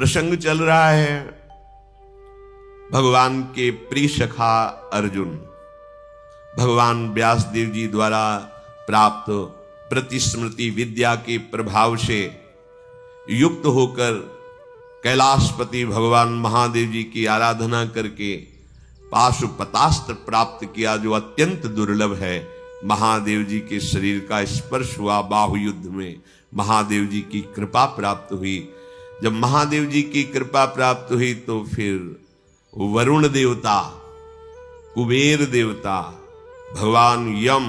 प्रसंग चल रहा है। भगवान के प्रिय सखा अर्जुन भगवान व्यासदेव जी द्वारा प्राप्त प्रतिस्मृति विद्या के प्रभाव से युक्त होकर कैलाशपति भगवान महादेव जी की आराधना करके पाशुपतास्त्र प्राप्त किया, जो अत्यंत दुर्लभ है। महादेव जी के शरीर का स्पर्श हुआ, बाहु युद्ध में महादेव जी की कृपा प्राप्त हुई। जब महादेव जी की कृपा प्राप्त हुई तो फिर वरुण देवता, कुबेर देवता, भगवान यम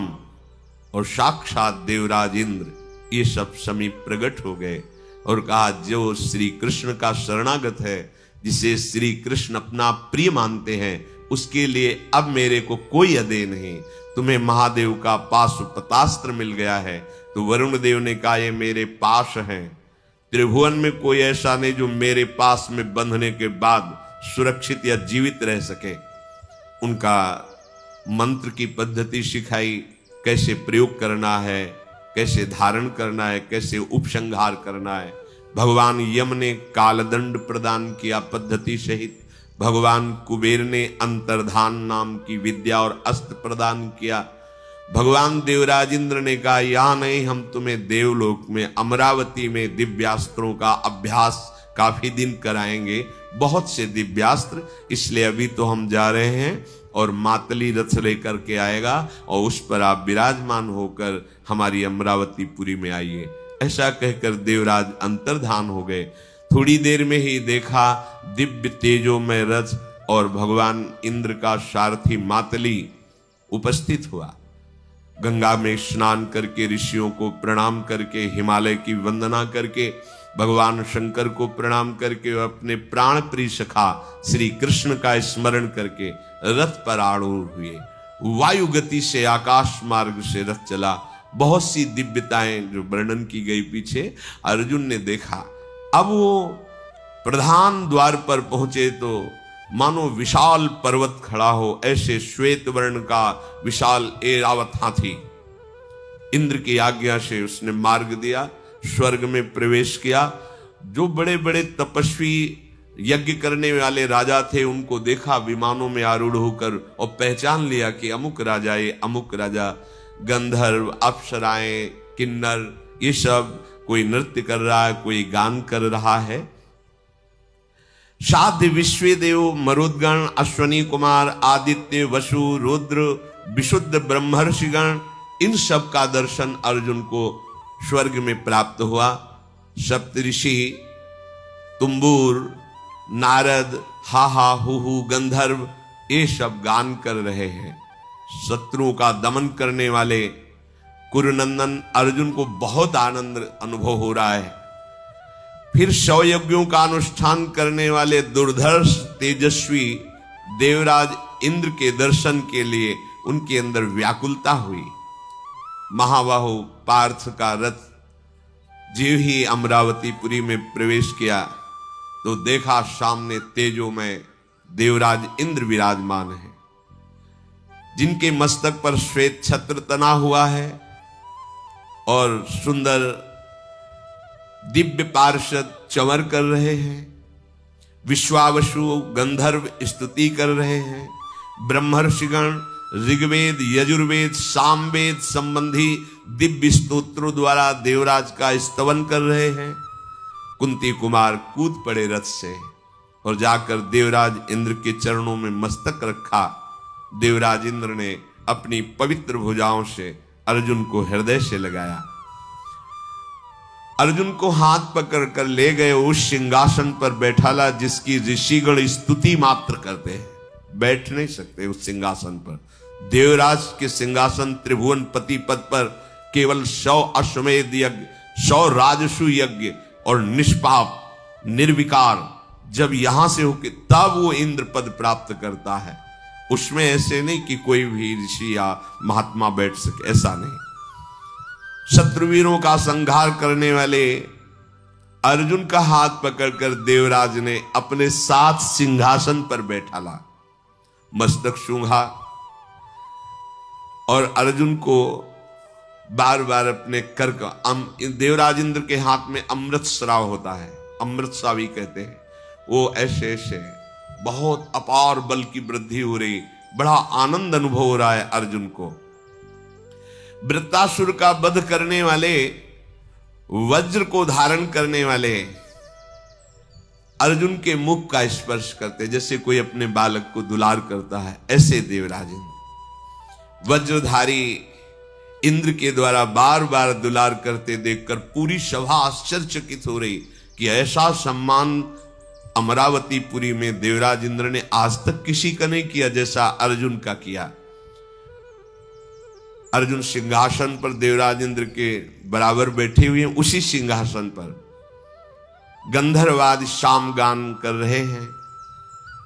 और साक्षात देवराज इंद्र ये सब समीप प्रकट हो गए और कहा, जो श्री कृष्ण का शरणागत है, जिसे श्री कृष्ण अपना प्रिय मानते हैं, उसके लिए अब मेरे को कोई अदेय नहीं। तुम्हें महादेव का पाशुपतास्त्र मिल गया है। तो वरुण देव ने कहा, ये मेरे पास है, त्रिभुवन में कोई ऐसा नहीं जो मेरे पास में बंधने के बाद सुरक्षित या जीवित रह सके। उनका मंत्र की पद्धति सिखाई, कैसे प्रयोग करना है, कैसे धारण करना है, कैसे उपसंहार करना है। भगवान यम ने कालदंड प्रदान किया पद्धति सहित। भगवान कुबेर ने अंतर्धान नाम की विद्या और अस्त्र प्रदान किया। भगवान देवराज इंद्र ने कहा, यहां नहीं, हम तुम्हें देवलोक में अमरावती में दिव्यास्त्रों का अभ्यास काफी दिन कराएंगे, बहुत से दिव्यास्त्र, इसलिए अभी तो हम जा रहे हैं और मातली रथ लेकर के आएगा और उस पर आप विराजमान होकर हमारी अमरावतीपुरी में आइए। ऐसा कहकर देवराज अंतर्धान हो गए। थोड़ी देर में ही देखा दिव्य तेजो में रथ और भगवान इंद्र का सारथी मातली उपस्थित हुआ। गंगा में स्नान करके, ऋषियों को प्रणाम करके, हिमालय की वंदना करके, भगवान शंकर को प्रणाम करके, अपने प्राण प्रिय सखा श्री कृष्ण का स्मरण करके रथ पर आरूढ़ हुए। वायु गति से आकाश मार्ग से रथ चला। बहुत सी दिव्यताएं जो वर्णन की गई पीछे अर्जुन ने देखा। अब वो प्रधान द्वार पर पहुंचे तो मानो विशाल पर्वत खड़ा हो, ऐसे श्वेत वर्ण का विशाल ऐरावत हाथी। इंद्र की आज्ञा से उसने मार्ग दिया, स्वर्ग में प्रवेश किया। जो बड़े बड़े तपस्वी यज्ञ करने वाले राजा थे, उनको देखा विमानों में आरूढ़ होकर और पहचान लिया कि अमुक राजा, ये अमुक राजा। गंधर्व, अप्सराएं, किन्नर, ये सब कोई नृत्य कर रहा है, कोई गान कर रहा है। साध्य विश्वदेव, मरुदगण, अश्वनी कुमार, आदित्य, वसु, रुद्र, विशुद्ध ब्रह्मर्षिगण, इन सब का दर्शन अर्जुन को स्वर्ग में प्राप्त हुआ। सप्तऋषि, तुम्बूर, नारद, हा हा हु हु, गंधर्व, ये सब गान कर रहे हैं। शत्रुओं का दमन करने वाले कुरुनंदन अर्जुन को बहुत आनंद अनुभव हो रहा है। फिर 100 यज्ञों का अनुष्ठान करने वाले दुर्धर्ष तेजस्वी देवराज इंद्र के दर्शन के लिए उनके अंदर व्याकुलता हुई। महाबाहु पार्थ का रथ जीव ही अमरावतीपुरी में प्रवेश किया तो देखा सामने तेजो में देवराज इंद्र विराजमान है, जिनके मस्तक पर श्वेत छत्र तना हुआ है और सुंदर दिव्य पार्षद चमर कर रहे हैं। विश्वावसु गंधर्व स्तुति कर रहे हैं। ब्रह्मर्षिगण ऋग्वेद, यजुर्वेद, सामवेद संबंधी दिव्य स्तोत्रों द्वारा देवराज का स्तवन कर रहे हैं। कुंती कुमार कूद पड़े रथ से और जाकर देवराज इंद्र के चरणों में मस्तक रखा। देवराज इंद्र ने अपनी पवित्र भुजाओं से अर्जुन को हृदय से लगाया। अर्जुन को हाथ पकड़कर ले गए, उस सिंहासन पर बैठाला जिसकी ऋषिगण स्तुति मात्र करते हैं, बैठ नहीं सकते उस सिंहासन पर। देवराज के सिंहासन त्रिभुवन पति पद पर केवल 100 अश्वमेध यज्ञ, 100 राजसु यज्ञ और निष्पाप निर्विकार जब यहां से होके तब वो इंद्र पद प्राप्त करता है। उसमें ऐसे नहीं कि कोई भी ऋषि या महात्मा बैठ सके, ऐसा नहीं। शत्रुवीरों का संहार करने वाले अर्जुन का हाथ पकड़कर देवराज ने अपने साथ सिंहासन पर बैठाला, मस्तक सूंघा और अर्जुन को बार बार अपने कर का देवराज इंद्र के हाथ में अमृत स्राव होता है। अमृत सा भी कहते हैं, वो ऐसे ऐसे बहुत अपार बल की वृद्धि हो रही, बड़ा आनंद अनुभव हो रहा है अर्जुन को। वृत्तासुर का वध करने वाले, वज्र को धारण करने वाले अर्जुन के मुख का स्पर्श करते, जैसे कोई अपने बालक को दुलार करता है, ऐसे देवराज इंद्र वज्रधारी इंद्र के द्वारा बार बार दुलार करते देखकर पूरी सभा आश्चर्यचकित हो रही कि ऐसा सम्मान अमरावतीपुरी में देवराज इंद्र ने आज तक किसी का नहीं किया जैसा अर्जुन का किया। अर्जुन सिंहासन पर देवराज इंद्र के बराबर बैठे हुए हैं, उसी सिंहासन पर गंधर्वाद शाम गान कर रहे हैं।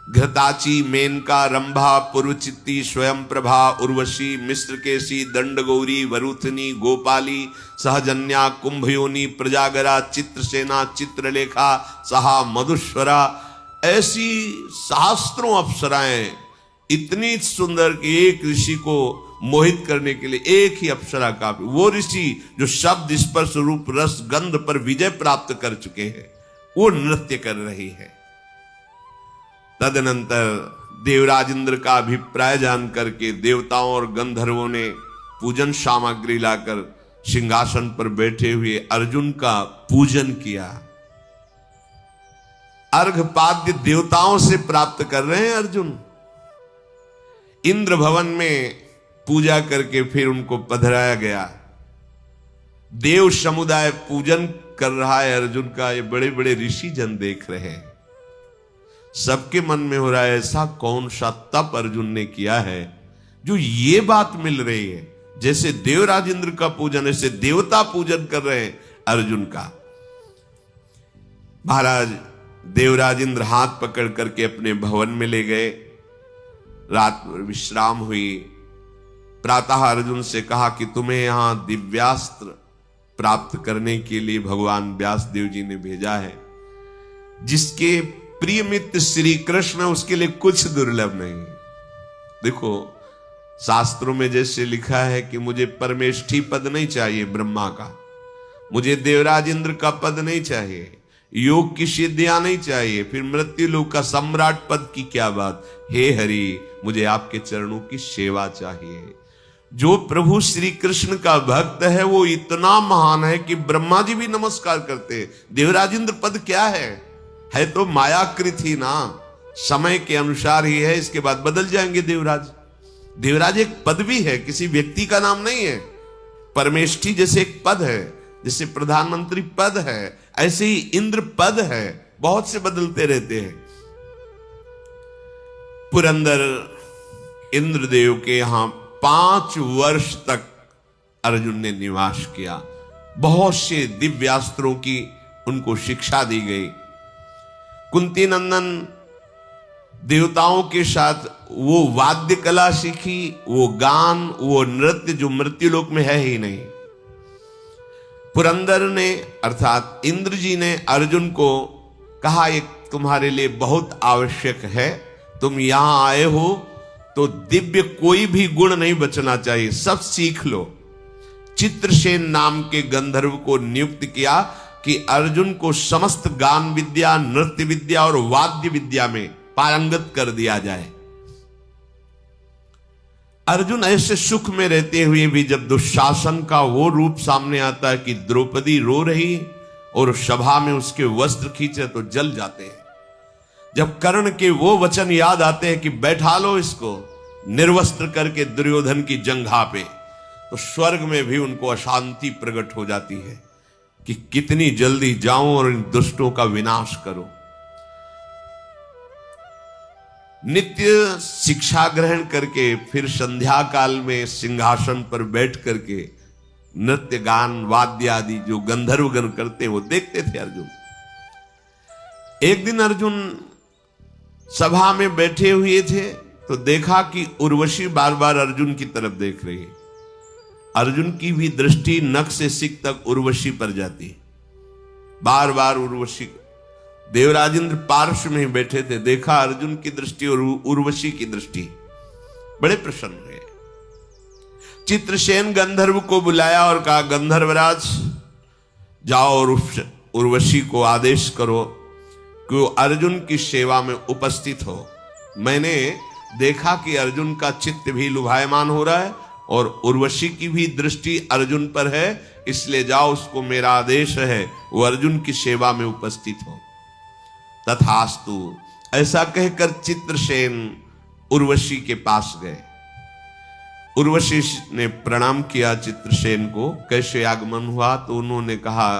घृताची, मेनका, रंभा, पूर्वचित्ती, स्वयं प्रभा, उर्वशी, मिश्रकेशी, दंडगौरी, वरुथनी, गोपाली, सहजन्या, कुंभयोनी, प्रजागरा, चित्रसेना, चित्रलेखा, सहा, मधुश्वरा, ऐसी सहस्त्रों अप्सराएं इतनी सुंदर कि एक ऋषि को मोहित करने के लिए एक ही अप्सरा काफी। वो ऋषि जो शब्द, स्पर्श, रूप, रस, गंध पर विजय प्राप्त कर चुके हैं, वो नृत्य कर रही है। तदनंतर देवराज इंद्र का अभिप्राय जान करके देवताओं और गंधर्वों ने पूजन सामग्री लाकर सिंहासन पर बैठे हुए अर्जुन का पूजन किया। अर्घपाद्य देवताओं से प्राप्त कर रहे हैं अर्जुन। इंद्र भवन में पूजा करके फिर उनको पधराया गया। देव समुदाय पूजन कर रहा है अर्जुन का, ये बड़े बड़े ऋषि जन देख रहे हैं। सबके मन में हो रहा है ऐसा कौन सा तप अर्जुन ने किया है जो ये बात मिल रही है। जैसे देवराज इंद्र का पूजन, ऐसे देवता पूजन कर रहे हैं अर्जुन का। महाराज देवराज इंद्र हाथ पकड़ करके अपने भवन में ले गए। रात विश्राम हुई। प्रातः अर्जुन से कहा कि तुम्हें यहां दिव्यास्त्र प्राप्त करने के लिए भगवान व्यासदेव जी ने भेजा है। जिसके प्रिय मित्र श्री कृष्ण, उसके लिए कुछ दुर्लभ नहीं। देखो शास्त्रों में जैसे लिखा है कि मुझे परमेष्ठी पद नहीं चाहिए ब्रह्मा का, मुझे देवराज इंद्र का पद नहीं चाहिए, योग की सिद्धियां नहीं चाहिए, फिर मृत्यु लोक का सम्राट पद की क्या बात। हे हरि, मुझे आपके चरणों की सेवा चाहिए। जो प्रभु श्री कृष्ण का भक्त है वो इतना महान है कि ब्रह्मा जी भी नमस्कार करते हैं। देवराज इंद्र पद क्या है तो मायाकृत ही ना, समय के अनुसार ही है, इसके बाद बदल जाएंगे देवराज। देवराज एक पद भी है, किसी व्यक्ति का नाम नहीं है। परमेष्ठी जैसे एक पद है, जैसे प्रधानमंत्री पद है, ऐसे ही इंद्र पद है, बहुत से बदलते रहते हैं। पुरंदर इंद्रदेव के यहां 5 वर्ष तक अर्जुन ने निवास किया। बहुत से दिव्यास्त्रों की उनको शिक्षा दी गई। कुंती नंदन देवताओं के साथ वो वाद्य कला सीखी, वो गान, वो नृत्य जो मृत्युलोक में है ही नहीं। पुरंदर ने अर्थात इंद्र जी ने अर्जुन को कहा, ये तुम्हारे लिए बहुत आवश्यक है, तुम यहां आए हो तो दिव्य कोई भी गुण नहीं बचना चाहिए, सब सीख लो। चित्रसेन नाम के गंधर्व को नियुक्त किया कि अर्जुन को समस्त गान विद्या, नृत्य विद्या और वाद्य विद्या में पारंगत कर दिया जाए। अर्जुन ऐसे सुख में रहते हुए भी जब दुशासन का वो रूप सामने आता है कि द्रौपदी रो रही और सभा में उसके वस्त्र खींचे तो जल जाते हैं। जब कर्ण के वो वचन याद आते हैं कि बैठा लो इसको निर्वस्त्र करके दुर्योधन की जंघा पे, तो स्वर्ग में भी उनको अशांति प्रकट हो जाती है कि कितनी जल्दी जाऊं और इन दुष्टों का विनाश करो। नित्य शिक्षा ग्रहण करके फिर संध्या काल में सिंहासन पर बैठ करके नृत्य गान वाद्य आदि जो गंधर्व गण करते हैं वो देखते थे अर्जुन। एक दिन अर्जुन सभा में बैठे हुए थे तो देखा कि उर्वशी बार बार अर्जुन की तरफ देख रही है। अर्जुन की भी दृष्टि नख से सिक तक उर्वशी पर जाती, बार बार उर्वशी। देवराज इंद्र पार्श्व में ही बैठे थे, देखा अर्जुन की दृष्टि और उर्वशी की दृष्टि, बड़े प्रसन्न हुए। चित्रसेन गंधर्व को बुलाया और कहा, गंधर्वराज जाओ और उर्वशी को आदेश करो कि वो अर्जुन की सेवा में उपस्थित हो। मैंने देखा कि अर्जुन का चित्त भी लुभायमान हो रहा है और उर्वशी की भी दृष्टि अर्जुन पर है, इसलिए जाओ, उसको मेरा आदेश है वो अर्जुन की सेवा में उपस्थित हो। तथास्तु, ऐसा कहकर चित्रसेन उर्वशी के पास गए। उर्वशी ने प्रणाम किया चित्रसेन को। कैसे आगमन हुआ? तो उन्होंने कहा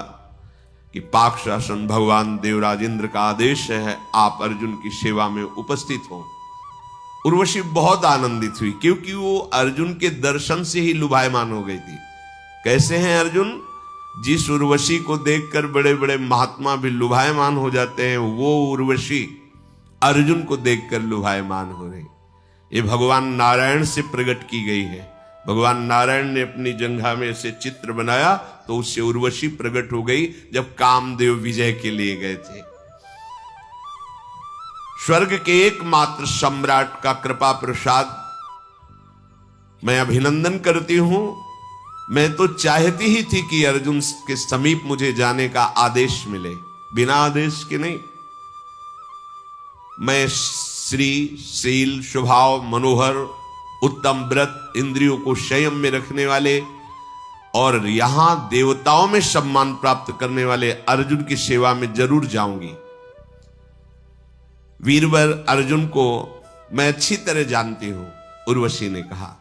कि पाक शासन भगवान देवराज इंद्र का आदेश है, आप अर्जुन की सेवा में उपस्थित हो। उर्वशी बहुत आनंदित हुई क्योंकि वो अर्जुन के दर्शन से ही लुभायमान हो गई थी। कैसे हैं अर्जुन? जिस उर्वशी को देखकर बड़े बड़े महात्मा भी लुभायमान हो जाते हैं, वो उर्वशी अर्जुन को देखकर लुभायमान हो रही। ये भगवान नारायण से प्रकट की गई है। भगवान नारायण ने अपनी जंघा में से चित्र बनाया तो उससे उर्वशी प्रकट हो गई जब कामदेव विजय के लिए गए थे। स्वर्ग के एकमात्र सम्राट का कृपा प्रसाद मैं अभिनंदन करती हूं। मैं तो चाहती ही थी कि अर्जुन के समीप मुझे जाने का आदेश मिले, बिना आदेश के नहीं। मैं श्री शील स्वभाव मनोहर उत्तम व्रत इंद्रियों को संयम में रखने वाले और यहां देवताओं में सम्मान प्राप्त करने वाले अर्जुन की सेवा में जरूर जाऊंगी। वीरवर अर्जुन को मैं अच्छी तरह जानती हूं, उर्वशी ने कहा।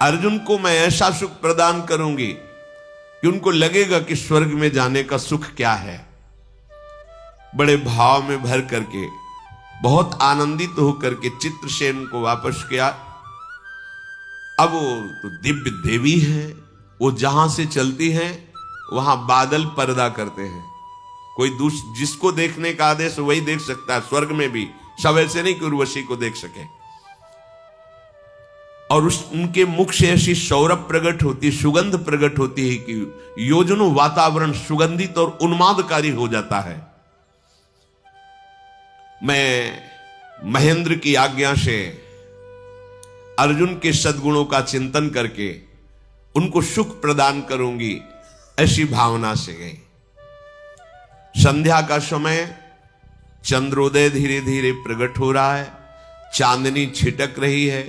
अर्जुन को मैं ऐसा सुख प्रदान करूंगी कि उनको लगेगा कि स्वर्ग में जाने का सुख क्या है। बड़े भाव में भर करके, बहुत आनंदित होकर के चित्रसेन को वापस किया। अब वो तो दिव्य देवी है, वो जहां से चलती हैं वहां बादल पर्दा करते हैं। कोई जिसको देखने का आदेश वही देख सकता है। स्वर्ग में भी सब ऐसे नहीं कि उर्वशी को देख सके। और उनके मुख से ऐसी सौरभ प्रकट होती, सुगंध प्रकट होती है कि योजनों वातावरण सुगंधित और उन्मादकारी हो जाता है। मैं महेंद्र की आज्ञा से अर्जुन के सद्गुणों का चिंतन करके उनको सुख प्रदान करूंगी, ऐसी भावना से गई। संध्या का समय, चंद्रोदय धीरे धीरे प्रकट हो रहा है, चांदनी छिटक रही है।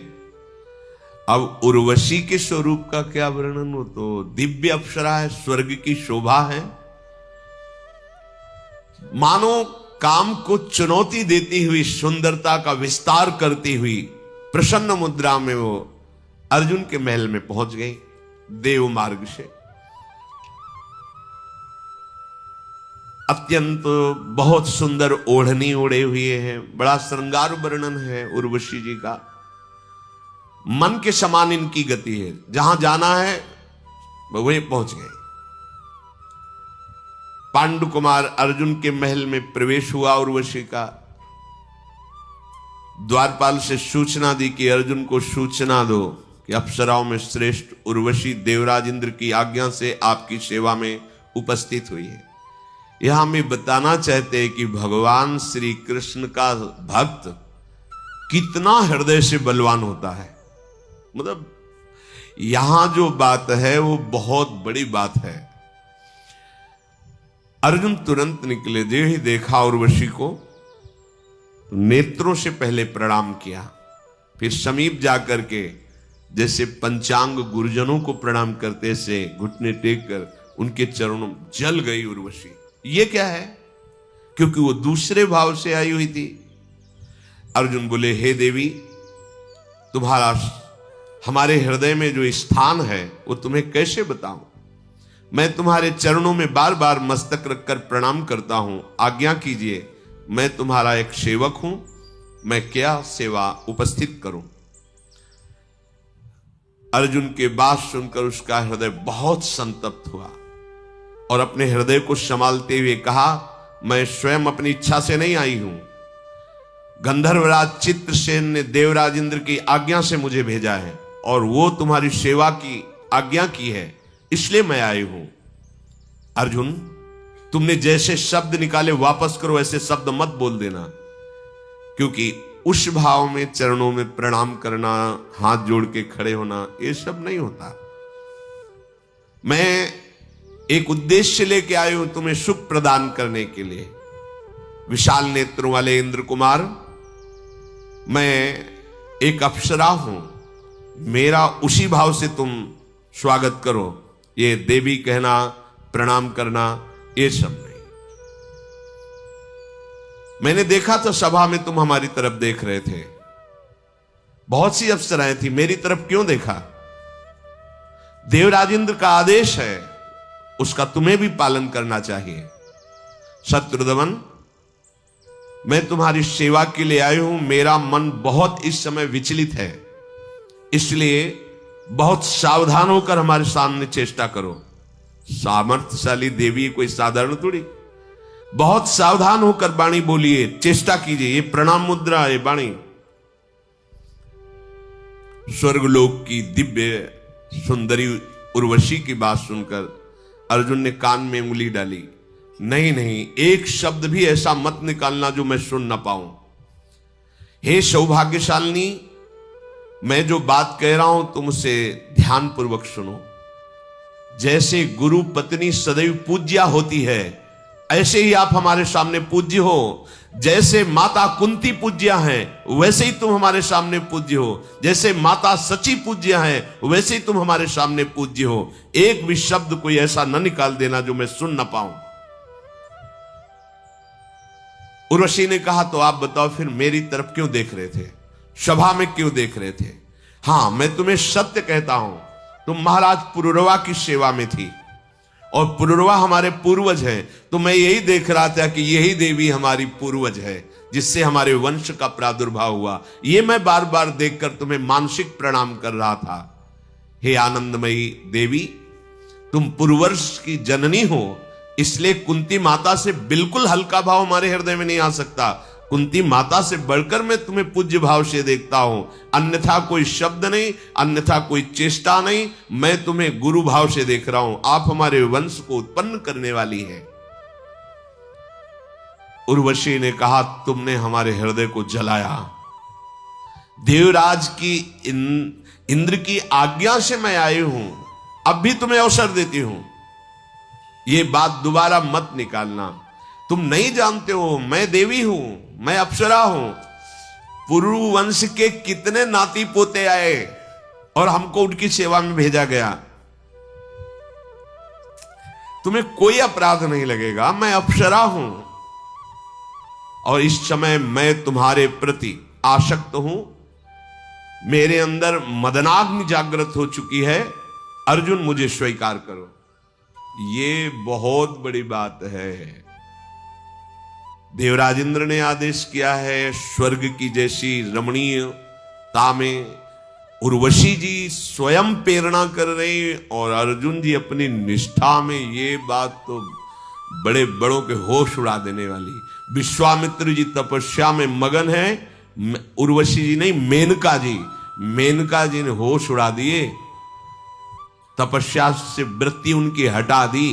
अब उर्वशी के स्वरूप का क्या वर्णन हो, तो दिव्य अप्सरा है, स्वर्ग की शोभा है। मानो काम को चुनौती देती हुई, सुंदरता का विस्तार करती हुई प्रसन्न मुद्रा में वो अर्जुन के महल में पहुंच गई देव मार्ग से। अत्यंत बहुत सुंदर ओढ़नी ओढ़े हुए हैं, बड़ा श्रृंगार वर्णन है उर्वशी जी का। मन के समान इनकी गति है, जहां जाना है वहीं पहुंच गए। पांडु कुमार अर्जुन के महल में प्रवेश हुआ उर्वशी का। द्वारपाल से सूचना दी कि अर्जुन को सूचना दो कि अप्सराओं में श्रेष्ठ उर्वशी देवराज इंद्र की आज्ञा से आपकी सेवा में उपस्थित हुई है। यह हमें बताना चाहते हैं कि भगवान श्री कृष्ण का भक्त कितना हृदय से बलवान होता है। मतलब यहां जो बात है वो बहुत बड़ी बात है। अर्जुन तुरंत निकले, जो ही देखा उर्वशी को तो नेत्रों से पहले प्रणाम किया, फिर समीप जाकर के जैसे पंचांग गुरुजनों को प्रणाम करते से घुटने टेक कर उनके चरणों जल गई उर्वशी। ये क्या है? क्योंकि वो दूसरे भाव से आई हुई थी। अर्जुन बोले, हे देवी, तुम्हारा हमारे हृदय में जो स्थान है वो तुम्हें कैसे बताऊं? मैं तुम्हारे चरणों में बार बार मस्तक रखकर प्रणाम करता हूं, आज्ञा कीजिए, मैं तुम्हारा एक सेवक हूं, मैं क्या सेवा उपस्थित करूं? अर्जुन के बात सुनकर उसका हृदय बहुत संतप्त हुआ और अपने हृदय को संभालते हुए कहा, मैं स्वयं अपनी इच्छा से नहीं आई हूं, गंधर्वराज चित्रसेन ने देवराज इंद्र की आज्ञा से मुझे भेजा है और वो तुम्हारी सेवा की आज्ञा की है, इसलिए मैं आई हूं। अर्जुन, तुमने जैसे शब्द निकाले वापस करो, ऐसे शब्द मत बोल देना, क्योंकि उस भाव में चरणों में प्रणाम करना, हाथ जोड़ के खड़े होना, ये सब नहीं होता। मैं एक उद्देश्य लेके आए हूं तुम्हें सुख प्रदान करने के लिए। विशाल नेत्रों वाले इंद्र कुमार, मैं एक अप्सरा हूं, मेरा उसी भाव से तुम स्वागत करो। ये देवी कहना, प्रणाम करना, ये सब नहीं। मैंने देखा तो सभा में तुम हमारी तरफ देख रहे थे, बहुत सी अप्सराएं थी, मेरी तरफ क्यों देखा? देवराजेंद्र का आदेश है, उसका तुम्हें भी पालन करना चाहिए। शत्रुदमन, मैं तुम्हारी सेवा के लिए आई हूं, मेरा मन बहुत इस समय विचलित है, इसलिए बहुत सावधान होकर हमारे सामने चेष्टा करो। सामर्थ्यशाली देवी कोई साधारण थोड़ी, बहुत सावधान होकर वाणी बोलिए, चेष्टा कीजिए। ये प्रणाम मुद्रा है वाणी। स्वर्गलोक की दिव्य सुंदरी उर्वशी की बात सुनकर अर्जुन ने कान में उंगली डाली। नहीं नहीं, एक शब्द भी ऐसा मत निकालना जो मैं सुन ना पाऊं। हे सौभाग्यशालिनी, मैं जो बात कह रहा हूं तुम उसे ध्यान पूर्वक सुनो। जैसे गुरु पत्नी सदैव पूज्या होती है, ऐसे ही आप हमारे सामने पूज्य हो। जैसे माता कुंती पूज्य हैं, वैसे ही तुम हमारे सामने पूज्य हो। जैसे माता सची पूज्य हैं, वैसे ही तुम हमारे सामने पूज्य हो। एक भी शब्द कोई ऐसा न निकाल देना जो मैं सुन ना पाऊं। उर्वशी ने कहा, तो आप बताओ फिर मेरी तरफ क्यों देख रहे थे, सभा में क्यों देख रहे थे? हां, मैं तुम्हें सत्य कहता हूं, तुम महाराज पुरुरवा की सेवा में थी और पुरुरवा हमारे पूर्वज हैं। तो मैं यही देख रहा था कि यही देवी हमारी पूर्वज है, जिससे हमारे वंश का प्रादुर्भाव हुआ। ये मैं बार बार देखकर तुम्हें मानसिक प्रणाम कर रहा था। हे आनंदमयी देवी, तुम पूर्ववर्ष की जननी हो, इसलिए कुंती माता से बिल्कुल हल्का भाव हमारे हृदय में नहीं आ सकता। कुंती माता से बढ़कर मैं तुम्हें पूज्य भाव से देखता हूं, अन्यथा कोई शब्द नहीं, अन्यथा कोई चेष्टा नहीं। मैं तुम्हें गुरु भाव से देख रहा हूं, आप हमारे वंश को उत्पन्न करने वाली है। उर्वशी ने कहा, तुमने हमारे हृदय को जलाया। देवराज की इंद्र की आज्ञा से मैं आई हूं, अब भी तुम्हें अवसर देती हूं। ये बात दोबारा मत निकालना। तुम नहीं जानते हो, मैं देवी हूं, मैं अप्सरा हूं। पुरु वंश के कितने नाती पोते आए और हमको उनकी सेवा में भेजा गया। तुम्हें कोई अपराध नहीं लगेगा, मैं अप्सरा हूं और इस समय मैं तुम्हारे प्रति आसक्त हूं। मेरे अंदर मदनाग्नि जागृत हो चुकी है। अर्जुन, मुझे स्वीकार करो। ये बहुत बड़ी बात है। देवराजेंद्र ने आदेश किया है, स्वर्ग की जैसी रमणीयता में उर्वशी जी स्वयं प्रेरणा कर रही और अर्जुन जी अपनी निष्ठा में। ये बात तो बड़े बड़ों के होश उड़ा देने वाली। विश्वामित्र जी तपस्या में मगन है, उर्वशी जी नहीं, मेनका जी। मेनका जी ने होश उड़ा दिए, तपस्या से वृत्ति उनकी हटा दी।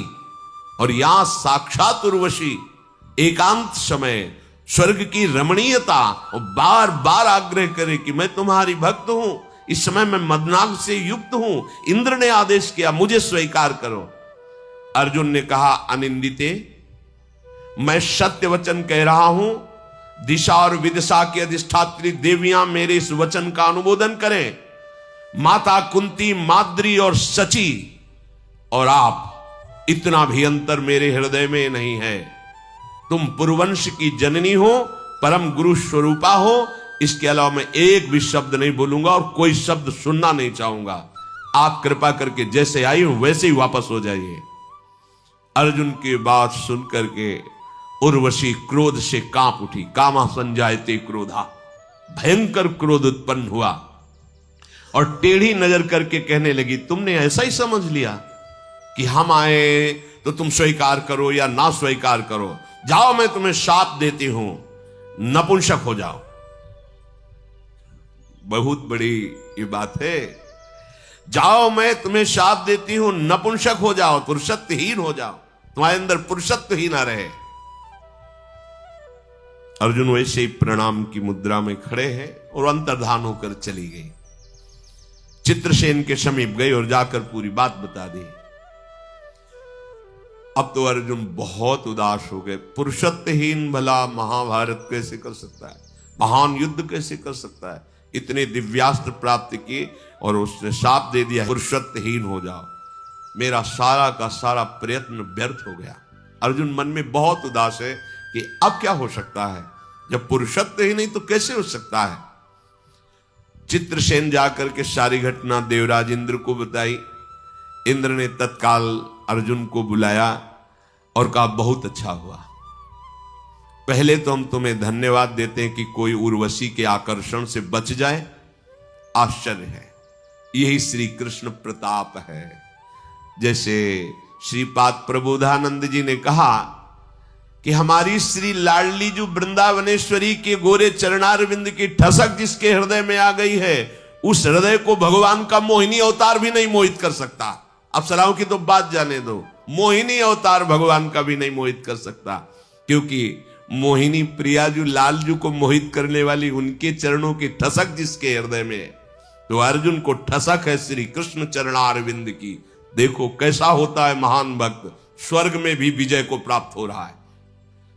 और यहां साक्षात उर्वशी एकांत समय स्वर्ग की रमणीयता और बार बार आग्रह करे कि मैं तुम्हारी भक्त हूं, इस समय मैं मदनाग से युक्त हूं, इंद्र ने आदेश किया, मुझे स्वीकार करो। अर्जुन ने कहा, अनिंदिते, मैं सत्य वचन कह रहा हूं। दिशा और विदिशा की अधिष्ठात्री देवियां मेरे इस वचन का अनुमोदन करें। माता कुंती, माद्री और सची और आप, इतना भी अंतर मेरे हृदय में नहीं है। तुम पुरवंश की जननी हो, परम गुरु स्वरूपा हो। इसके अलावा मैं एक भी शब्द नहीं बोलूंगा और कोई शब्द सुनना नहीं चाहूंगा। आप कृपा करके जैसे आई हूं वैसे ही वापस हो जाइए। अर्जुन की बात सुनकर के उर्वशी क्रोध से कांप उठी। कामा संजायते क्रोधा, भयंकर क्रोध उत्पन्न हुआ और टेढ़ी नजर करके कहने लगी, तुमने ऐसा ही समझ लिया कि हम आए तो तुम स्वीकार करो या ना स्वीकार करो। जाओ, मैं तुम्हें शाप देती हूं, नपुंसक हो जाओ। बहुत बड़ी ये बात है। जाओ, मैं तुम्हें शाप देती हूं, नपुंसक हो जाओ, पुरुषत्वहीन हो जाओ, तुम्हारे अंदर पुरुषत्व ही ना रहे। अर्जुन वैसे ही प्रणाम की मुद्रा में खड़े हैं और अंतर्धान होकर चली गई। चित्रसेन के समीप गई और जाकर पूरी बात बता दी। अब तो अर्जुन बहुत उदास हो गए। पुरुषत्वहीन भला महाभारत कैसे कर सकता है, महान युद्ध कैसे कर सकता है, इतने दिव्यास्त्र प्राप्त किए और उसने शाप दे दिया पुरुषत्वहीन हो जाओ, मेरा सारा का सारा प्रयत्न व्यर्थ हो गया। अर्जुन मन में बहुत उदास है कि अब क्या हो सकता है, जब पुरुषत्व ही नहीं तो कैसे हो सकता है। चित्रसेन जाकर के सारी घटना देवराज इंद्र को बताई। इंद्र ने तत्काल अर्जुन को बुलाया और कहा बहुत अच्छा हुआ, पहले तो हम तुम्हें धन्यवाद देते हैं कि कोई उर्वशी के आकर्षण से बच जाए, आश्चर्य है, यही श्री कृष्ण प्रताप है। जैसे श्रीपाद प्रबोधानंद जी ने कहा कि हमारी श्री लाडली जो वृंदावनेश्वरी के गोरे चरणारविंद की ठसक जिसके हृदय में आ गई है, उस हृदय को भगवान का मोहिनी अवतार भी नहीं मोहित कर सकता। अप्सराओं की तो बात जाने दो, मोहिनी अवतार भगवान का भी नहीं मोहित कर सकता, क्योंकि मोहिनी प्रिया जो लालजू को मोहित करने वाली उनके चरणों की ठसक जिसके हृदय में है, तो अर्जुन को ठसक है श्री कृष्ण चरणारविंद की। देखो कैसा होता है महान भक्त, स्वर्ग में भी विजय को प्राप्त हो रहा है।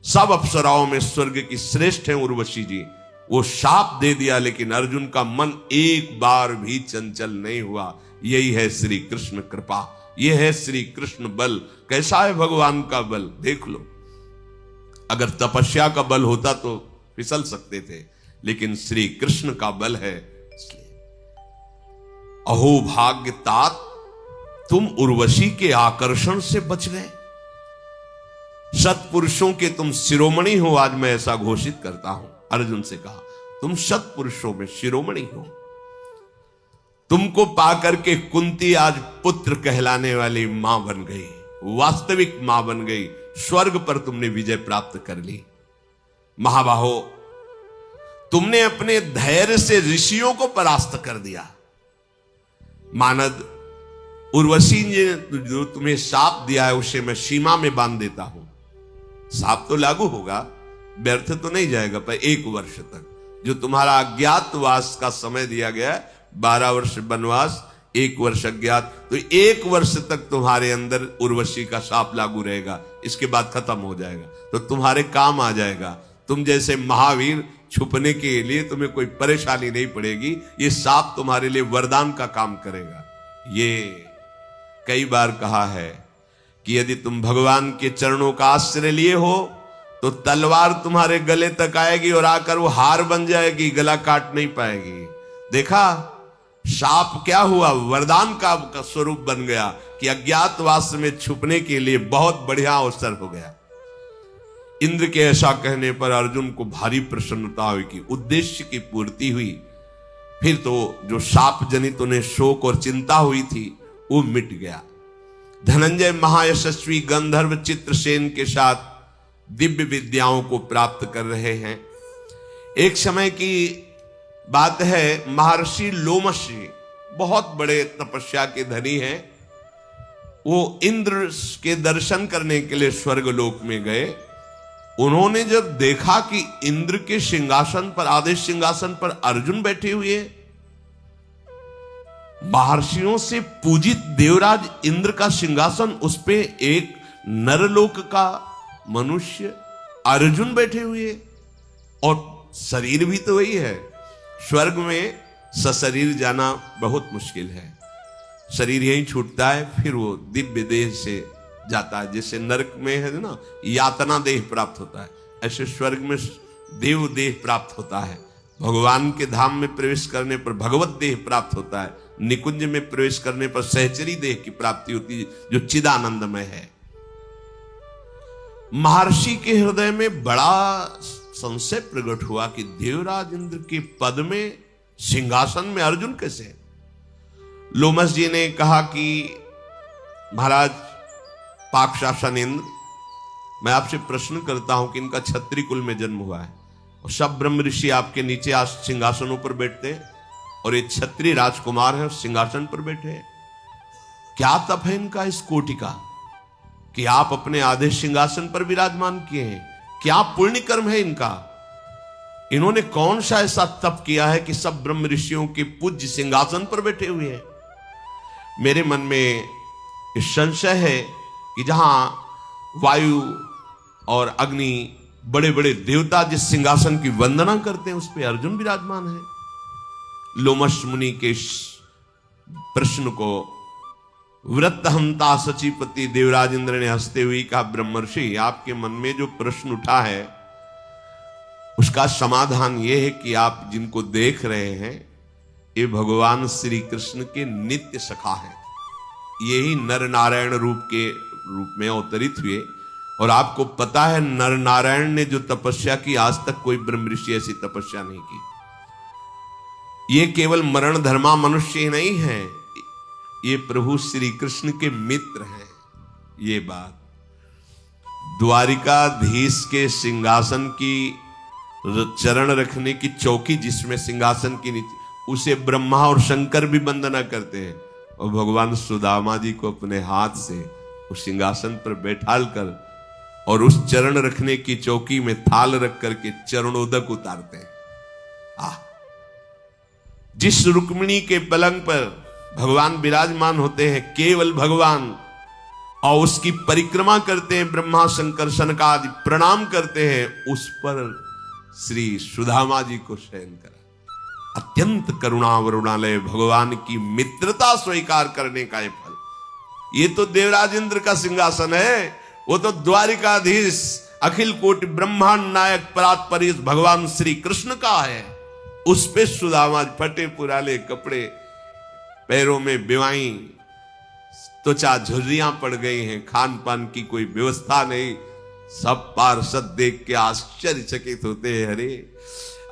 सब अप्सराओं में स्वर्ग की श्रेष्ठ है उर्वशी जी। वो शाप दे दिया लेकिन अर्जुन का मन एक बार भी चंचल नहीं हुआ। यही है श्री कृष्ण कृपा, यह है श्री कृष्ण बल। कैसा है भगवान का बल, देख लो। अगर तपस्या का बल होता तो फिसल सकते थे, लेकिन श्री कृष्ण का बल है। अहो भाग्य तात, तुम उर्वशी के आकर्षण से बच गए। सत्पुरुषों के तुम शिरोमणि हो, आज मैं ऐसा घोषित करता हूं। अर्जुन से कहा तुम सत्पुरुषों में शिरोमणि हो। तुमको पाकर के कुंती आज पुत्र कहलाने वाली मां बन गई, वास्तविक मां बन गई। स्वर्ग पर तुमने विजय प्राप्त कर ली। महाबाहो, तुमने अपने धैर्य से ऋषियों को परास्त कर दिया। मानद, उर्वशी ने जो तुम्हें शाप दिया है उसे मैं सीमा में बांध देता हूं। शाप तो लागू होगा, व्यर्थ तो नहीं जाएगा, पर 1 वर्ष तक जो तुम्हारा अज्ञातवास का समय दिया गया है, 12 वर्ष वनवास, 1 वर्ष अज्ञात, तो 1 वर्ष तक तुम्हारे अंदर उर्वशी का शाप लागू रहेगा। इसके बाद खत्म हो जाएगा, तो तुम्हारे काम आ जाएगा। तुम जैसे महावीर, छुपने के लिए तुम्हें कोई परेशानी नहीं पड़ेगी। ये शाप तुम्हारे लिए वरदान का काम करेगा। ये कई बार कहा है कि यदि तुम भगवान के चरणों का आश्रय लिए हो तो तलवार तुम्हारे गले तक आएगी और आकर वो हार बन जाएगी, गला काट नहीं पाएगी। देखा, शाप क्या हुआ, वरदान का स्वरूप बन गया कि अज्ञातवास में छुपने के लिए बहुत बढ़िया अवसर हो गया। इंद्र के ऐसा कहने पर अर्जुन को भारी प्रसन्नता हुई कि उद्देश्य की पूर्ति हुई। फिर तो जो शाप जनित उन्हें शोक और चिंता हुई थी वो मिट गया। धनंजय महायशस्वी गंधर्व चित्रसेन के साथ दिव्य विद्याओं को प्राप्त कर रहे हैं। एक समय की बात है, महर्षि लोमश बहुत बड़े तपस्या के धनी हैं। वो इंद्र के दर्शन करने के लिए स्वर्गलोक में गए। उन्होंने जब देखा कि इंद्र के सिंहासन पर, आदेश सिंहासन पर अर्जुन बैठे हुए, महर्षियों से पूजित देवराज इंद्र का सिंहासन, उस पे एक नरलोक का मनुष्य अर्जुन बैठे हुए, और शरीर भी तो वही है। स्वर्ग में सशरीर जाना बहुत मुश्किल है, शरीर यहीं छूटता है, फिर वो दिव्य देह से जाता है। जैसे नरक में है ना, यातना देह प्राप्त होता है, ऐसे स्वर्ग में देव देह प्राप्त होता है। भगवान के धाम में प्रवेश करने पर भगवत देह प्राप्त होता है। निकुंज में प्रवेश करने पर सहचरी देह की प्राप्ति होती है, जो चिदानंदमय है। महर्षि के हृदय में बड़ा संशय प्रकट हुआ कि देवराज इंद्र के पद में, सिंहासन में अर्जुन कैसे? लोमस जी ने कहा कि महाराज पाकशासन इंद्र, मैं आपसे प्रश्न करता हूं कि इनका क्षत्रिय कुल में जन्म हुआ है और सब ब्रह्म ऋषि आपके नीचे आज सिंहासनों पर बैठते हैं, और ये क्षत्रिय राजकुमार है सिंहासन पर बैठे हैं। क्या तप है इनका इस कोटि का कि आप अपने आधे सिंहासन पर विराजमान किए हैं? क्या पुण्य कर्म है इनका? इन्होंने कौन सा ऐसा तप किया है कि सब ब्रह्म ऋषियों के पूज्य सिंहासन पर बैठे हुए हैं? मेरे मन में संशय है कि जहां वायु और अग्नि, बड़े बड़े देवता जिस सिंहासन की वंदना करते हैं उस पे अर्जुन विराजमान है। लोमश मुनि के प्रश्न को वृत्तहंता सचिपति देवराज इंद्र ने हंसते हुए कहा, ब्रह्मर्षि आपके मन में जो प्रश्न उठा है उसका समाधान यह है कि आप जिनको देख रहे हैं ये भगवान श्री कृष्ण के नित्य सखा हैं। यही नर नारायण रूप में अवतरित हुए। और आपको पता है नर नारायण ने जो तपस्या की आज तक कोई ब्रह्म ऋषि ऐसी तपस्या नहीं की। ये केवल मरण धर्मा मनुष्य ही नहीं है, ये प्रभु श्री कृष्ण के मित्र हैं। ये बात द्वारिकाधीश के सिंहासन की चरण रखने की चौकी जिसमें सिंहासन की नीचे, उसे ब्रह्मा और शंकर भी वंदना करते हैं। और भगवान सुदामा जी को अपने हाथ से उस सिंहासन पर बैठाल कर और उस चरण रखने की चौकी में थाल रख करके चरणोदक उतारते हैं। जिस रुक्मिणी के पलंग पर भगवान विराजमान होते हैं, केवल भगवान, और उसकी परिक्रमा करते हैं ब्रह्मा शंकर सनकादि प्रणाम करते हैं, उस पर श्री सुदामा जी को शयन करा। अत्यंत करुणा वरुणालय भगवान की मित्रता स्वीकार करने का ये फल। ये तो देवराज इंद्र का सिंहासन है, वो तो द्वारिकाधीश अखिल कोटि ब्रह्मांड नायक परात परीश भगवान श्री कृष्ण का है। उस पे सुदामा फटे पुराले कपड़े, पैरों में बिवाई, त्वचा झुर्रियां पड़ गई हैं, खान पान की कोई व्यवस्था नहीं। सब पार्षद देख के आश्चर्यचकित होते हैं। अरे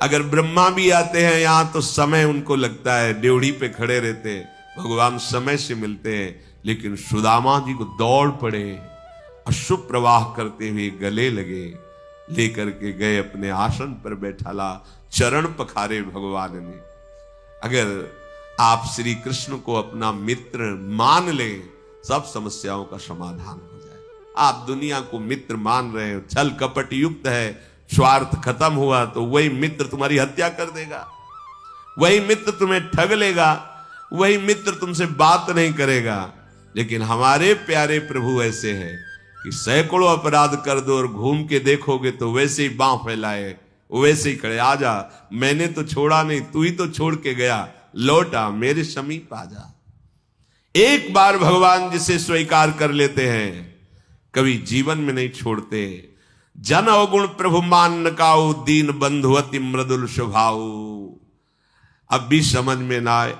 अगर ब्रह्मा भी आते हैं यहां तो समय उनको लगता है, ड्योढ़ी पे खड़े रहते हैं, भगवान समय से मिलते हैं। लेकिन सुदामा जी को दौड़ पड़े, अशुभ प्रवाह करते हुए गले लगे, लेकर के गए अपने आसन पर बैठाला, चरण पखारे भगवान ने। अगर आप श्री कृष्ण को अपना मित्र मान लें, सब समस्याओं का समाधान हो जाए। आप दुनिया को मित्र मान रहे हो, छल कपट युक्त है, स्वार्थ खत्म हुआ तो वही मित्र तुम्हारी हत्या कर देगा, वही मित्र तुम्हें ठग लेगा, वही मित्र तुमसे बात नहीं करेगा। लेकिन हमारे प्यारे प्रभु ऐसे हैं कि सैकड़ों अपराध कर दो और घूम के देखोगे तो वैसे ही बांह फैलाए, वैसे ही खड़े, आजा, मैंने तो छोड़ा नहीं, तू ही तो छोड़ के गया, लौटा मेरे समीप आजा। एक बार भगवान जिसे स्वीकार कर लेते हैं कभी जीवन में नहीं छोड़ते। जन अवगुण प्रभु मान नकाऊ, दीन बंधु अति मृदुल स्वभाव। अब भी समझ में ना आए,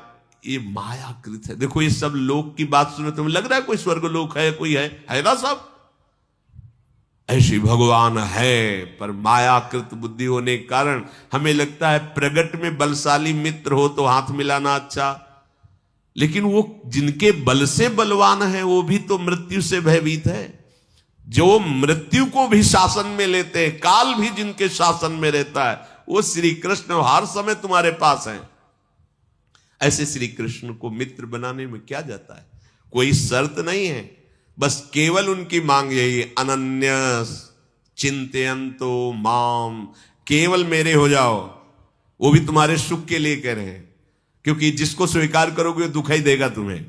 ये मायाकृत है। देखो ये सब लोक की बात सुने तुम्हें लग रहा है कोई स्वर्ग लोक है, कोई है ना, सब ऐसी भगवान है, पर मायाकृत बुद्धि होने के कारण हमें लगता है प्रगट में बलशाली मित्र हो तो हाथ मिलाना अच्छा। लेकिन वो जिनके बल से बलवान है वो भी तो मृत्यु से भयभीत है। जो मृत्यु को भी शासन में लेते हैं, काल भी जिनके शासन में रहता है, वो श्री कृष्ण हर समय तुम्हारे पास हैं। ऐसे श्री कृष्ण को मित्र बनाने में क्या जाता है, कोई शर्त नहीं है, बस केवल उनकी मांग यही, अनन्य चिंतयन्तो माम, केवल मेरे हो जाओ। वो भी तुम्हारे सुख के लिए कह रहे हैं, क्योंकि जिसको स्वीकार करोगे दुख ही देगा तुम्हें।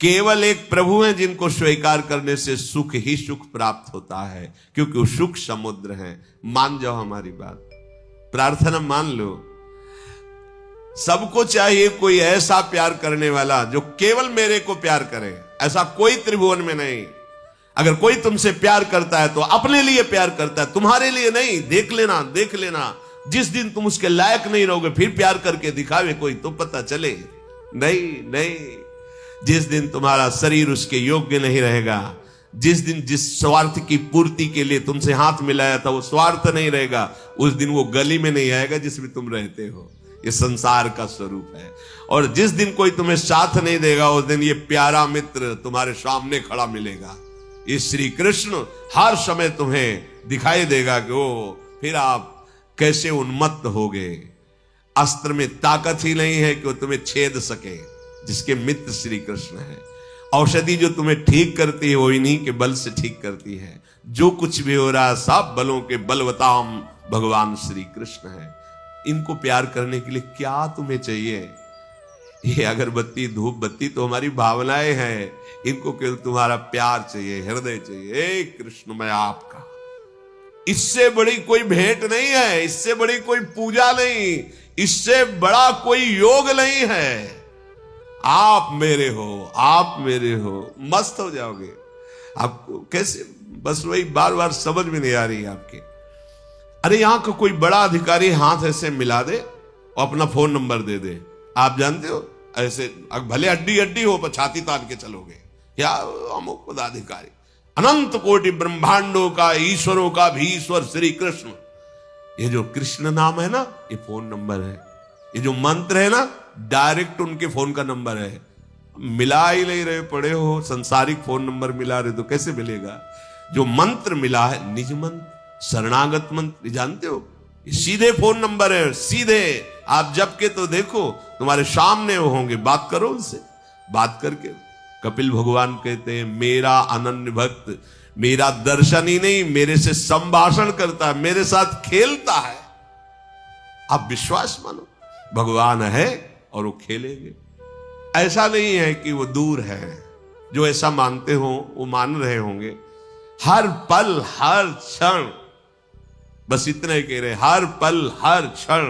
केवल एक प्रभु हैं जिनको स्वीकार करने से सुख ही सुख प्राप्त होता है, क्योंकि वो सुख समुद्र हैं। मान जाओ हमारी बात, प्रार्थना मान लो। सबको चाहिए कोई ऐसा प्यार करने वाला जो केवल मेरे को प्यार करे, ऐसा कोई त्रिभुवन में नहीं। अगर कोई तुमसे प्यार करता है तो अपने लिए प्यार करता है, तुम्हारे लिए नहीं। देख लेना, देख लेना, जिस दिन तुम उसके लायक नहीं रहोगे फिर प्यार करके दिखावे कोई तो पता चले। नहीं नहीं, जिस दिन तुम्हारा शरीर उसके योग्य नहीं रहेगा, जिस दिन जिस स्वार्थ की पूर्ति के लिए तुमसे हाथ मिलाया था वो स्वार्थ नहीं रहेगा, उस दिन वो गली में नहीं आएगा जिसमें तुम रहते हो। ये संसार का स्वरूप है। और जिस दिन कोई तुम्हें साथ नहीं देगा उस दिन ये प्यारा मित्र तुम्हारे सामने खड़ा मिलेगा। ये श्री कृष्ण हर समय तुम्हें दिखाई देगा कि वो फिर आप कैसे उन्मत्त होगे। अस्त्र में ताकत ही नहीं है कि वो तुम्हें छेद सके, जिसके मित्र श्री कृष्ण है। औषधि जो तुम्हें ठीक करती है वो इन्हीं के बल से ठीक करती है। जो कुछ भी हो रहा है सब बलों के बलवताम भगवान श्री कृष्ण है। इनको प्यार करने के लिए क्या तुम्हें चाहिए? ये अगरबत्ती धूप बत्ती तो हमारी भावनाएं हैं, इनको केवल तुम्हारा प्यार चाहिए, हृदय चाहिए। हे कृष्ण मैं आपका, इससे बड़ी कोई भेंट नहीं है, इससे बड़ी कोई पूजा नहीं, इससे बड़ा कोई योग नहीं है। आप मेरे हो, आप मेरे हो, मस्त हो जाओगे। आपको कैसे, बस वही बार बार समझ में नहीं आ रही है आपके। अरे यहां का कोई बड़ा अधिकारी हाथ ऐसे मिला दे और अपना फोन नंबर दे दे, आप जानते हो ऐसे भले अड्डी अड्डी हो पर छाती तान के चलोगे, या अमुक पदाधिकारी, अनंत कोटि ब्रह्मांडों का, ईश्वरों का भी ईश्वर श्री कृष्ण। ये जो कृष्ण नाम है ना, ये फोन नंबर है। ये जो मंत्र है ना, डायरेक्ट उनके फोन का नंबर है। मिला ही नहीं रहे, पड़े हो संसारिक फोन नंबर मिला रहे तो कैसे मिलेगा। जो मंत्र मिला है निज मंत्र, शरणागत मंत्र, जानते हो, ये सीधे फोन नंबर है, सीधे आप जब के तो देखो तुम्हारे सामने वो होंगे, बात करो उनसे। बात करके कपिल भगवान कहते हैं मेरा अनन्य भक्त मेरा दर्शन ही नहीं, मेरे से संभाषण करता है, मेरे साथ खेलता है। आप विश्वास मानो, भगवान है और वो खेलेंगे। ऐसा नहीं है कि वो दूर है, जो ऐसा मानते हो वो मान रहे होंगे। हर पल हर क्षण, बस इतना ही कह रहे, हर पल हर क्षण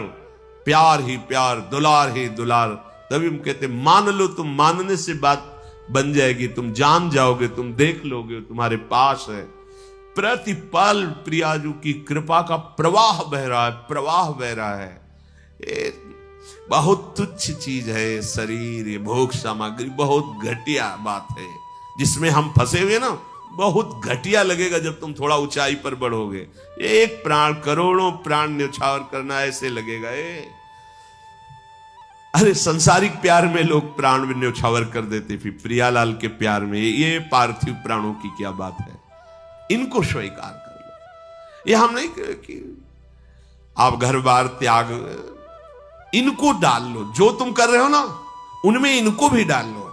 प्यार ही प्यार, दुलार ही दुलार। तभी हम कहते मान लो, तुम मानने से बात बन जाएगी, तुम जान जाओगे, तुम देख लोगे, तुम्हारे पास है। प्रतिपल प्रियाजू की कृपा का प्रवाह बह रहा है, प्रवाह बह रहा है। ये बहुत तुच्छ चीज है शरीर, ये भोग सामग्री बहुत घटिया बात है, जिसमें हम फंसे हुए ना। बहुत घटिया लगेगा जब तुम थोड़ा ऊंचाई पर बढ़ोगे। एक प्राण करोड़ों प्राण न्यौछावर करना ऐसे लगेगा। अरे संसारिक प्यार में लोग प्राण भी न्यौछावर कर देते, फिर प्रियालाल के प्यार में ये पार्थिव प्राणों की क्या बात है। इनको स्वीकार कर लो। ये हम नहीं कि आप घर बार त्याग, इनको डाल लो। जो तुम कर रहे हो ना उनमें इनको भी डाल लो,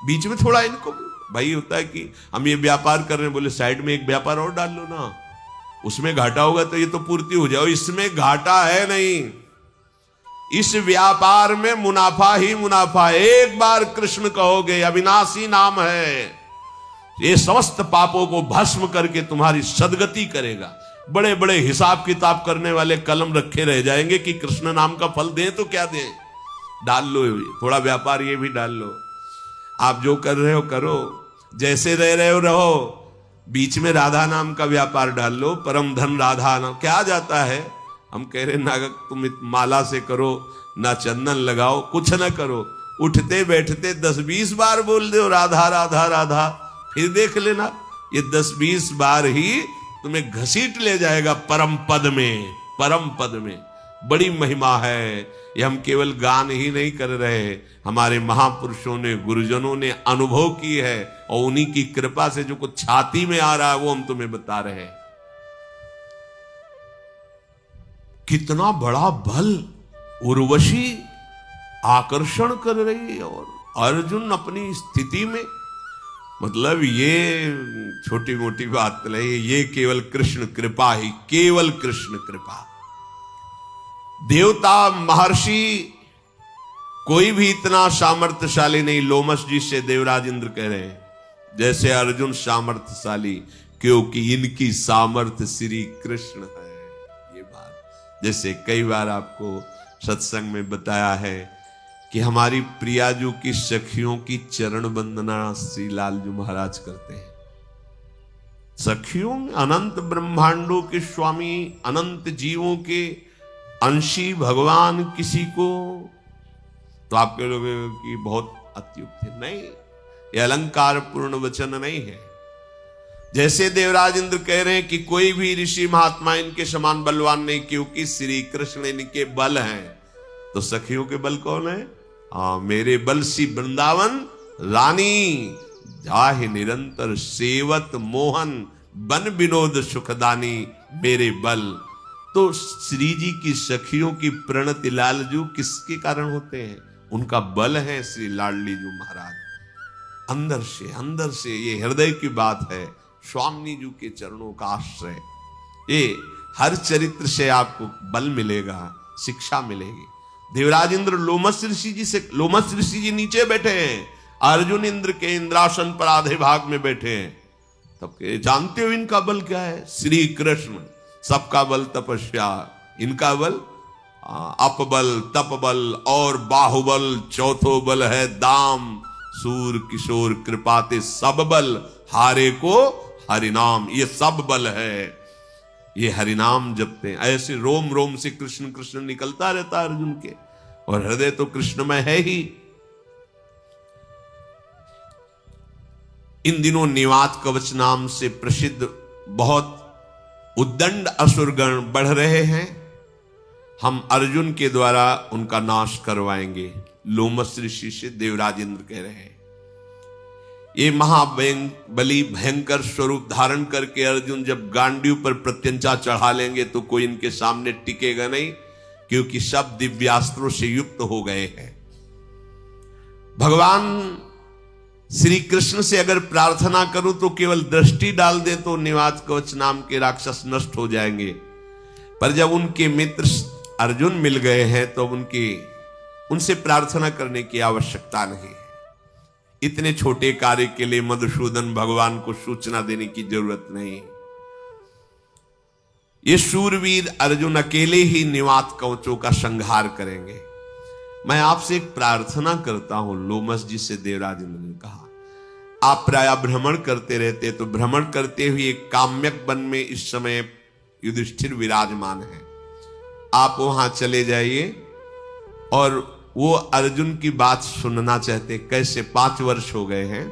बीच में थोड़ा इनको भी। भाई होता है कि हम ये व्यापार कर रहे हैं, बोले साइड में एक व्यापार और डाल लो ना, उसमें घाटा होगा तो ये तो पूर्ति हो जाओ। इसमें घाटा है नहीं, इस व्यापार में मुनाफा ही मुनाफा। एक बार कृष्ण कहोगे, अविनाशी नाम है, ये समस्त पापों को भस्म करके तुम्हारी सदगति करेगा। बड़े बड़े हिसाब किताब करने वाले कलम रखे रह जाएंगे कि कृष्ण नाम का फल दें तो क्या दें। डाल लो थोड़ा व्यापार, ये भी डाल लो। आप जो कर रहे हो करो, जैसे रह रहे हो रहो, बीच में राधा नाम का व्यापार डाल लो। परम धन राधा नाम क्या जाता है। हम कह रहे ना तुम माला से करो, ना चंदन लगाओ, कुछ ना करो, उठते बैठते 10-20 बार बोल दो राधा राधा राधा, फिर देख लेना ये 10-20 बार ही तुम्हें घसीट ले जाएगा परम पद में। परम पद में बड़ी महिमा है। ये हम केवल गान ही नहीं कर रहे, हमारे महापुरुषों ने, गुरुजनों ने अनुभव की है, और उन्हीं की कृपा से जो कुछ छाती में आ रहा है वो हम तुम्हें बता रहे हैं। कितना बड़ा बल उर्वशी आकर्षण कर रही है, और अर्जुन अपनी स्थिति में, मतलब ये छोटी मोटी बात नहीं, ये केवल कृष्ण कृपा ही, केवल कृष्ण कृपा। देवता महर्षि कोई भी इतना सामर्थ्यशाली नहीं। लोमस जी से देवराज इंद्र कह रहे हैं जैसे अर्जुन सामर्थ्यशाली, क्योंकि इनकी सामर्थ्य श्री कृष्ण है। ये बात जैसे कई बार आपको सत्संग में बताया है कि हमारी प्रियाजू की सखियों की चरण वंदना श्री लालजू महाराज करते हैं। सखियों अनंत ब्रह्मांडों के स्वामी, अनंत जीवों के अंशी भगवान किसी को, तो आप कह लोगे कि बहुत अत्युक्त है। नहीं, ये अलंकार पूर्ण वचन नहीं है। जैसे देवराज इंद्र कह रहे हैं कि कोई भी ऋषि महात्मा इनके समान बलवान नहीं, क्योंकि श्री कृष्ण इनके बल हैं। तो सखियों के बल कौन है? हाँ, मेरे बल सी वृंदावन रानी, जाहि निरंतर सेवत मोहन, बन विनोद सुखदानी, मेरे बल। तो श्री जी की सखियों की प्रणति लालजू किसके कारण होते हैं? उनका बल है श्री लाडली जू महाराज। अंदर से ये हृदय की बात है। स्वामी जी के चरणों का आश्रय, ये हर चरित्र से आपको बल मिलेगा, शिक्षा मिलेगी। देवराज इंद्र लोमस ऋषि जी नीचे बैठे हैं, अर्जुन इंद्र के इंद्रासन पर आधे भाग में बैठे हैं। तब जानते हो इनका बल क्या है? श्री कृष्ण। सबका बल तपस्या, इनका बल अपबल, तपबल और बाहुबल। चौथो बल है दाम, सूर किशोर कृपाते सब बल, हारे को हरिनाम। ये सब बल है, ये हरिनाम जपते हैं। ऐसे रोम रोम से कृष्ण कृष्ण निकलता रहता है अर्जुन के, और हृदय तो कृष्णमय है ही। इन दिनों निवात कवच नाम से प्रसिद्ध बहुत उद्दंड असुरगण बढ़ रहे हैं। हम अर्जुन के द्वारा उनका नाश करवाएंगे, लोमस ऋषि से देवराज इंद्र कह रहे हैं। ये महाबली भयंकर स्वरूप धारण करके अर्जुन जब गांडीव पर प्रत्यंचा चढ़ा लेंगे तो कोई इनके सामने टिकेगा नहीं, क्योंकि सब दिव्यास्त्रों से युक्त हो गए हैं। भगवान श्री कृष्ण से अगर प्रार्थना करूं तो केवल दृष्टि डाल दे तो निवात कवच नाम के राक्षस नष्ट हो जाएंगे। पर जब उनके मित्र अर्जुन मिल गए हैं तो उनसे प्रार्थना करने की आवश्यकता नहीं है। इतने छोटे कार्य के लिए मधुसूदन भगवान को सूचना देने की जरूरत नहीं। ये शूरवीर अर्जुन अकेले ही निवात कवचों का संहार करेंगे। मैं आपसे एक प्रार्थना करता हूं, लोमस जी से देवराज इंद्र ने कहा। आप प्राय भ्रमण करते रहते, तो भ्रमण करते हुए एक काम्यक वन में इस समय युधिष्ठिर विराजमान है। आप वहां चले जाइए और वो अर्जुन की बात सुनना चाहते। कैसे? 5 वर्ष हो गए हैं,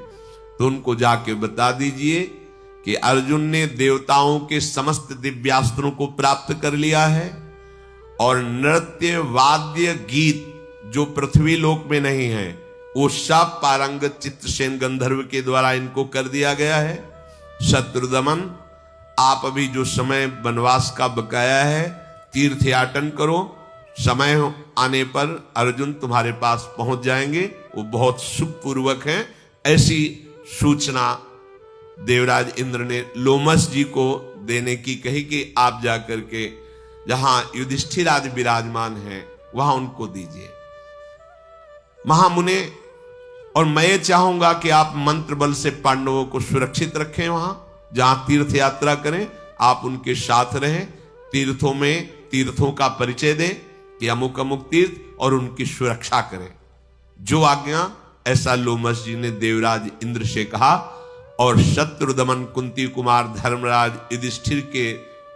तो उनको जाके बता दीजिए कि अर्जुन ने देवताओं के समस्त दिव्यास्त्रों को प्राप्त कर लिया है, और नृत्य वाद्य गीत जो पृथ्वी लोक में नहीं है वो सब पारंगत चित्रसेन गंधर्व के द्वारा इनको कर दिया गया है। शत्रुदमन, आप अभी जो समय वनवास का बकाया है तीर्थयाटन करो, समय आने पर अर्जुन तुम्हारे पास पहुंच जाएंगे, वो बहुत सुखपूर्वक हैं। ऐसी सूचना देवराज इंद्र ने लोमस जी को देने की कही कि आप जाकर के जहां युधिष्ठिर आदि विराजमान हैं वहां उनको दीजिए। महामुने, और मैं ये चाहूंगा कि आप मंत्र बल से पांडवों को सुरक्षित रखें। वहां जहां तीर्थ यात्रा करें आप उनके साथ रहें, तीर्थों में तीर्थों का परिचय दें कि अमुक अमुक तीर्थ, और उनकी सुरक्षा करें। जो आज्ञा, ऐसा लोमस जी ने देवराज इंद्र से कहा, और शत्रुदमन कुंती कुमार धर्मराज युधिष्ठिर के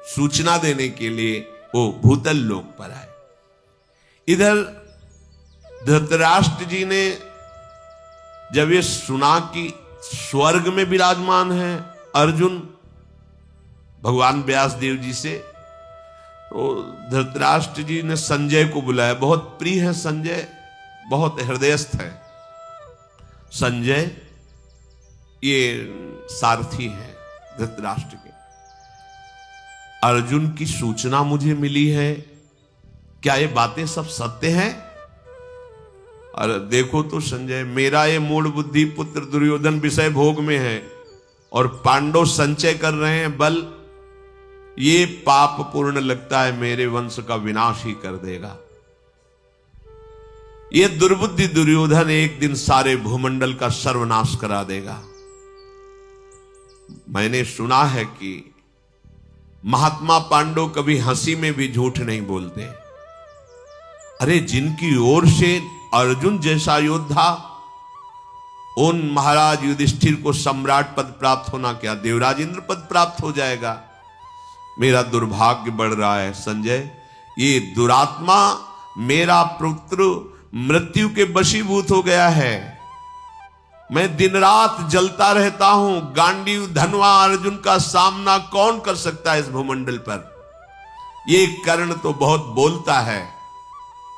सूचना देने के लिए वो भूतल लोक पर आए। इधर धृतराष्ट्र जी ने जब ये सुना कि स्वर्ग में विराजमान है अर्जुन भगवान व्यास देव जी से, तो धृतराष्ट्र जी ने संजय को बुलाया। बहुत प्रिय है संजय, बहुत हृदयस्थ है संजय, ये सारथी है धृतराष्ट्र के। अर्जुन की सूचना मुझे मिली है, क्या ये बातें सब सत्य हैं? और देखो तो संजय, मेरा ये मूल बुद्धि पुत्र दुर्योधन विषय भोग में है और पांडव संचय कर रहे हैं बल, ये पाप पूर्ण लगता है, मेरे वंश का विनाश ही कर देगा। ये दुर्बुद्धि दुर्योधन एक दिन सारे भूमंडल का सर्वनाश करा देगा। मैंने सुना है कि महात्मा पांडव कभी हंसी में भी झूठ नहीं बोलते। अरे जिनकी ओर से अर्जुन जैसा योद्धा, उन महाराज युधिष्ठिर को सम्राट पद प्राप्त होना क्या देवराज इंद्र पद प्राप्त हो जाएगा। मेरा दुर्भाग्य बढ़ रहा है संजय, ये दुरात्मा मेरा पुत्र मृत्यु के वशीभूत हो गया है। मैं दिन रात जलता रहता हूं, गांडीव धनवा अर्जुन का सामना कौन कर सकता है इस भूमंडल पर। ये कर्ण तो बहुत बोलता है,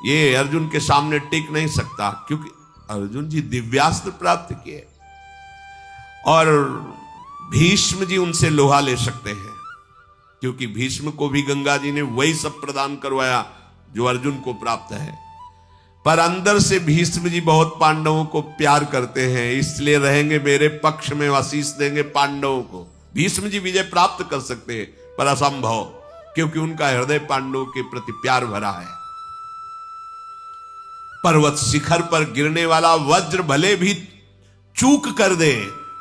ये अर्जुन के सामने टिक नहीं सकता, क्योंकि अर्जुन जी दिव्यास्त्र प्राप्त किए और भीष्म जी उनसे लोहा ले सकते हैं, क्योंकि भीष्म को भी गंगा जी ने वही सब प्रदान करवाया जो अर्जुन को प्राप्त है। पर अंदर से भीष्म जी बहुत पांडवों को प्यार करते हैं, इसलिए रहेंगे मेरे पक्ष में, आशीष देंगे पांडवों को। भीष्म जी विजय प्राप्त कर सकते हैं पर असंभव, क्योंकि उनका हृदय पांडवों के प्रति प्यार भरा है। पर्वत शिखर पर गिरने वाला वज्र भले भी चूक कर दे,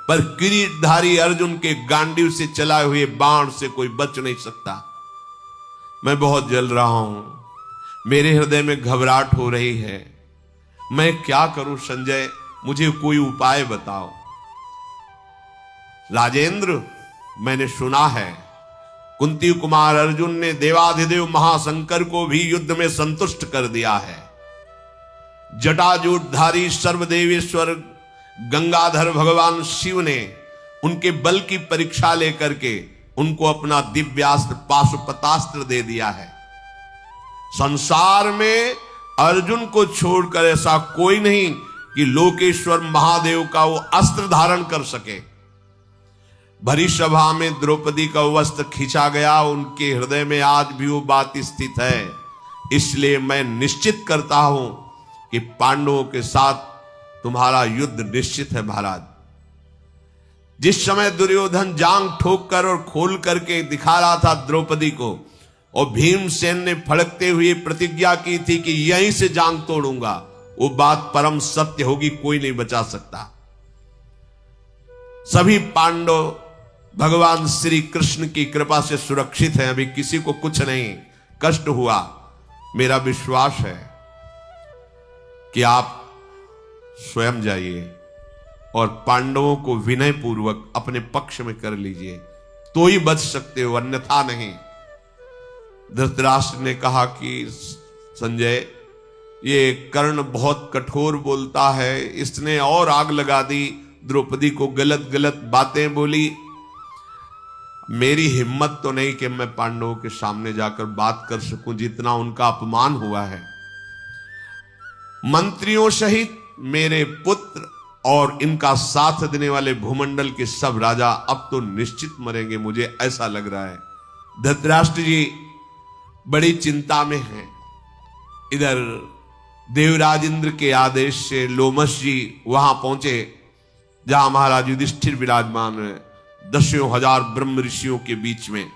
पर किरीटधारी अर्जुन के गांडीव से चलाए हुए बाण से कोई बच नहीं सकता। मैं बहुत जल रहा हूं, मेरे हृदय में घबराहट हो रही है, मैं क्या करूं संजय, मुझे कोई उपाय बताओ। राजेंद्र, मैंने सुना है कुंती कुमार अर्जुन ने देवाधिदेव महाशंकर को भी युद्ध में संतुष्ट कर दिया है। जटाजूटधारी सर्वदेवेश्वर गंगाधर भगवान शिव ने उनके बल की परीक्षा लेकर के उनको अपना दिव्यास्त्र पाशुपतास्त्र दे दिया है। संसार में अर्जुन को छोड़कर ऐसा कोई नहीं कि लोकेश्वर महादेव का वो अस्त्र धारण कर सके। भरी सभा में द्रौपदी का वस्त्र खींचा गया, उनके हृदय में आज भी वो बात स्थित है। इसलिए मैं निश्चित करता हूं कि पांडवों के साथ तुम्हारा युद्ध निश्चित है महाराज। जिस समय दुर्योधन जांग ठोक कर और खोल करके दिखा रहा था द्रौपदी को, और भीमसेन ने फड़कते हुए प्रतिज्ञा की थी कि यहीं से जांग तोड़ूंगा, वो बात परम सत्य होगी, कोई नहीं बचा सकता। सभी पांडव भगवान श्री कृष्ण की कृपा से सुरक्षित हैं, अभी किसी को कुछ नहीं कष्ट हुआ। मेरा विश्वास है कि आप स्वयं जाइए और पांडवों को विनय पूर्वक अपने पक्ष में कर लीजिए, तो ही बच सकते हो, अन्यथा नहीं। धृतराष्ट्र ने कहा कि संजय, ये कर्ण बहुत कठोर बोलता है, इसने और आग लगा दी, द्रौपदी को गलत गलत बातें बोली। मेरी हिम्मत तो नहीं कि मैं पांडवों के सामने जाकर बात कर सकूं, जितना उनका अपमान हुआ है। मंत्रियों सहित मेरे पुत्र और इनका साथ देने वाले भूमंडल के सब राजा अब तो निश्चित मरेंगे, मुझे ऐसा लग रहा है। धृतराष्ट्र जी बड़ी चिंता में हैं। इधर देवराज इंद्र के आदेश से लोमश जी वहां पहुंचे जहां महाराज युधिष्ठिर विराजमान है, 10,000 ब्रह्म ऋषियों के बीच में।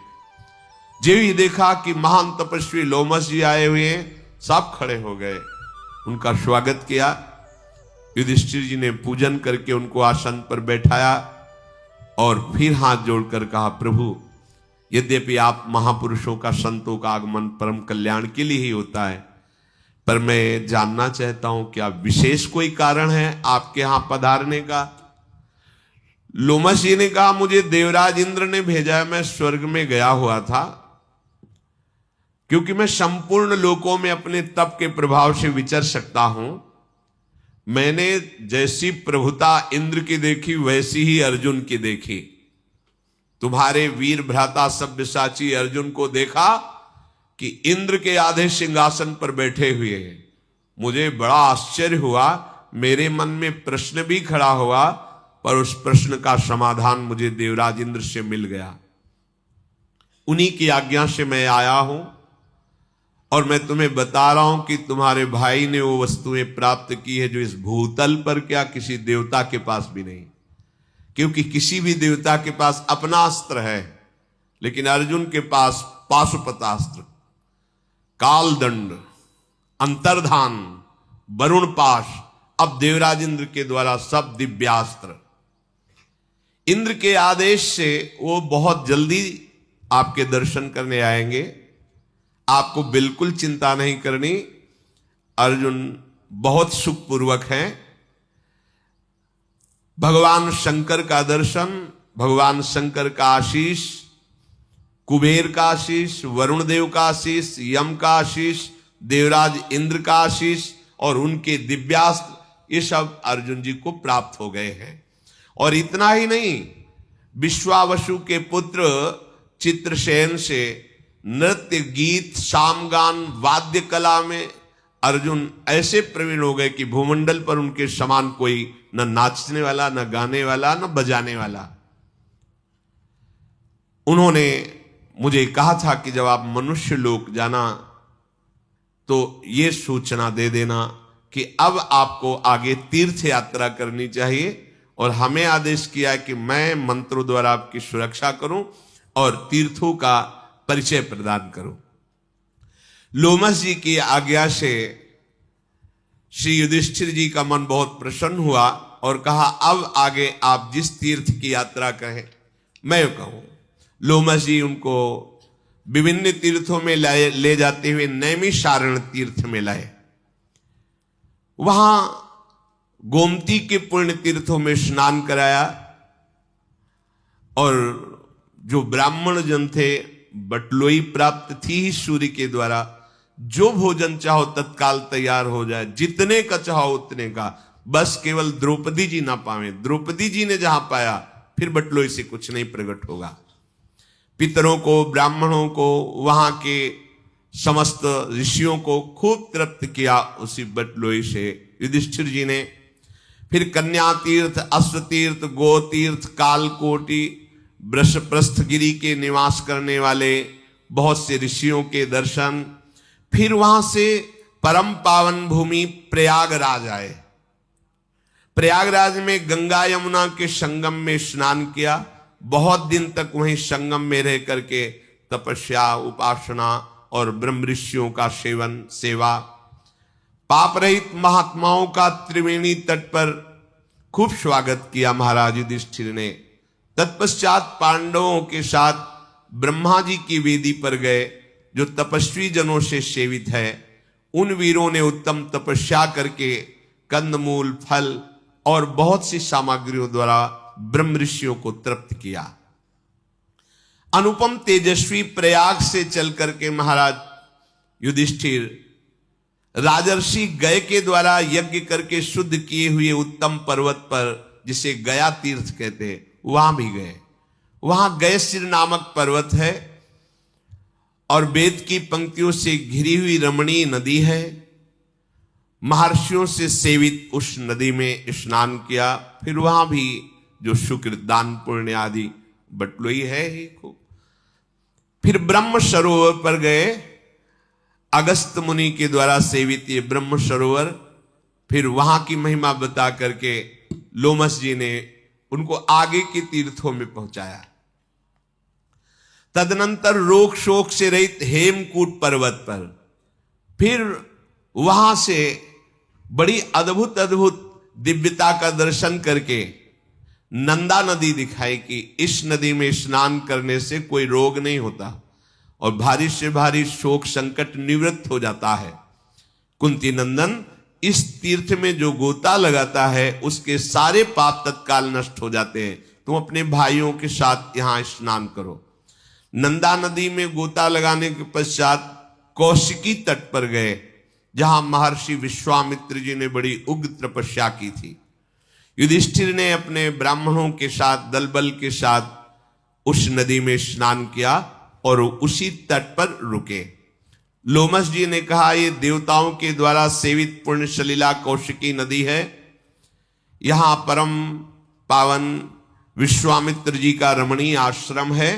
जो ही देखा कि महान तपस्वी लोमश जी आए हुए हैं, सब खड़े हो गए, उनका स्वागत किया। युधिष्ठिर जी ने पूजन करके उनको आसन पर बैठाया और फिर हाथ जोड़कर कहा, प्रभु, यद्यपि आप महापुरुषों का, संतों का आगमन परम कल्याण के लिए ही होता है, पर मैं जानना चाहता हूं क्या विशेष कोई कारण है आपके यहां पधारने का। लोमश जी ने कहा, मुझे देवराज इंद्र ने भेजा है, मैं स्वर्ग में गया हुआ था, क्योंकि मैं संपूर्ण लोकों में अपने तप के प्रभाव से विचर सकता हूं। मैंने जैसी प्रभुता इंद्र की देखी, वैसी ही अर्जुन की देखी। तुम्हारे वीर भ्राता सब्यसाची अर्जुन को देखा कि इंद्र के आधे सिंहासन पर बैठे हुए हैं। मुझे बड़ा आश्चर्य हुआ, मेरे मन में प्रश्न भी खड़ा हुआ, पर उस प्रश्न का समाधान मुझे देवराज इंद्र से मिल गया। उन्हीं की आज्ञा से मैं आया हूं और मैं तुम्हें बता रहा हूं कि तुम्हारे भाई ने वो वस्तुएं प्राप्त की है जो इस भूतल पर क्या किसी देवता के पास भी नहीं। क्योंकि किसी भी देवता के पास अपना अस्त्र है, लेकिन अर्जुन के पास पाशुपतास्त्र, कालदंड, अंतर्धान, वरुण पाश, अब देवराज इंद्र के द्वारा सब दिव्यास्त्र। इंद्र के आदेश से वो बहुत जल्दी आपके दर्शन करने आएंगे, आपको बिल्कुल चिंता नहीं करनी। अर्जुन बहुत सुखपूर्वक हैं। भगवान शंकर का दर्शन, भगवान शंकर का आशीष, कुबेर का आशीष, वरुण देव का आशीष, यम का आशीष, देवराज इंद्र का आशीष और उनके दिव्यास्त्र, ये सब अर्जुन जी को प्राप्त हो गए हैं। और इतना ही नहीं, विश्वावसु के पुत्र चित्रसेन से नृत्य, गीत, सामगान, वाद्य कला में अर्जुन ऐसे प्रवीण हो गए कि भूमंडल पर उनके समान कोई न नाचने वाला, न गाने वाला, न बजाने वाला। उन्होंने मुझे कहा था कि जब आप मनुष्य लोक जाना तो ये सूचना दे देना कि अब आपको आगे तीर्थ यात्रा करनी चाहिए, और हमें आदेश किया कि मैं मंत्रों द्वारा आपकी सुरक्षा करूं और तीर्थों का परिचय प्रदान करूं। लोमश जी की आज्ञा से श्री युधिष्ठिर जी का मन बहुत प्रसन्न हुआ और कहा, अब आगे आप जिस तीर्थ की यात्रा कहें मैं कहूं। लोमस जी उनको विभिन्न तीर्थों में ले जाते हुए नैमिषारण्य तीर्थ में लाए। वहां गोमती के पुण्य तीर्थों में स्नान कराया और जो ब्राह्मण जन थे, बटलोई प्राप्त थी ही सूर्य के द्वारा, जो भोजन चाहो तत्काल तैयार हो जाए, जितने का चाहो उतने का, बस केवल द्रौपदी जी ना पावे। द्रौपदी जी ने जहां पाया फिर बटलोई से कुछ नहीं प्रकट होगा। पितरों को, ब्राह्मणों को, वहां के समस्त ऋषियों को खूब तृप्त किया उसी बटलोई से युधिष्ठिर जी ने। फिर कन्या तीर्थ, अश्व तीर्थ, गो तीर्थ, कालकोटि, वृषप्रस्थगिरी के निवास करने वाले बहुत से ऋषियों के दर्शन। फिर वहां से परम पावन भूमि प्रयागराज आए। प्रयागराज में गंगा यमुना के संगम में स्नान किया। बहुत दिन तक वहीं संगम में रह करके तपस्या, उपासना और ब्रह्म ऋषियों का सेवा, पाप रहित महात्माओं का त्रिवेणी तट पर खूब स्वागत किया महाराज युधिष्ठिर ने। तत्पश्चात पांडवों के साथ ब्रह्मा जी की वेदी पर गए, जो तपस्वी जनों से सेवित है। उन वीरों ने उत्तम तपस्या करके कंदमूल, फल और बहुत सी सामग्रियों द्वारा ब्रह्म ऋषियों को तृप्त किया। अनुपम तेजस्वी प्रयाग से चल करके महाराज युधिष्ठिर राजर्षि गय के द्वारा यज्ञ करके शुद्ध किए हुए उत्तम पर्वत पर, जिसे गया तीर्थ कहते हैं, वहां भी गए। वहां गयसिर नामक पर्वत है और वेद की पंक्तियों से घिरी हुई रमणीय नदी है। महर्षियों से सेवित उस नदी में स्नान किया। फिर वहां भी जो शुक्र, दान, पुण्य आदि बटलोई है ही खूब। फिर ब्रह्म सरोवर पर गए, अगस्त मुनि के द्वारा सेवित ये ब्रह्म सरोवर। फिर वहां की महिमा बता करके लोमस जी ने उनको आगे के तीर्थों में पहुंचाया। तदनंतर रोग शोक से रहित हेमकूट पर्वत पर, फिर वहां से बड़ी अद्भुत अद्भुत दिव्यता का दर्शन करके नंदा नदी दिखाई कि इस नदी में स्नान करने से कोई रोग नहीं होता और भारी से भारी शोक संकट निवृत्त हो जाता है। कुंती नंदन, इस तीर्थ में जो गोता लगाता है उसके सारे पाप तत्काल नष्ट हो जाते हैं। तुम अपने भाइयों के साथ यहां स्नान करो। नंदा नदी में गोता लगाने के पश्चात कौशिकी तट पर गए, जहां महर्षि विश्वामित्र जी ने बड़ी उग्र तपस्या की थी। युधिष्ठिर ने अपने ब्राह्मणों के साथ, दलबल के साथ उस नदी में स्नान किया और उसी तट पर रुके। लोमस जी ने कहा, ये देवताओं के द्वारा सेवित पुण्य सलिला कौशिकी नदी है। यहां परम पावन विश्वामित्र जी का रमणीय आश्रम है।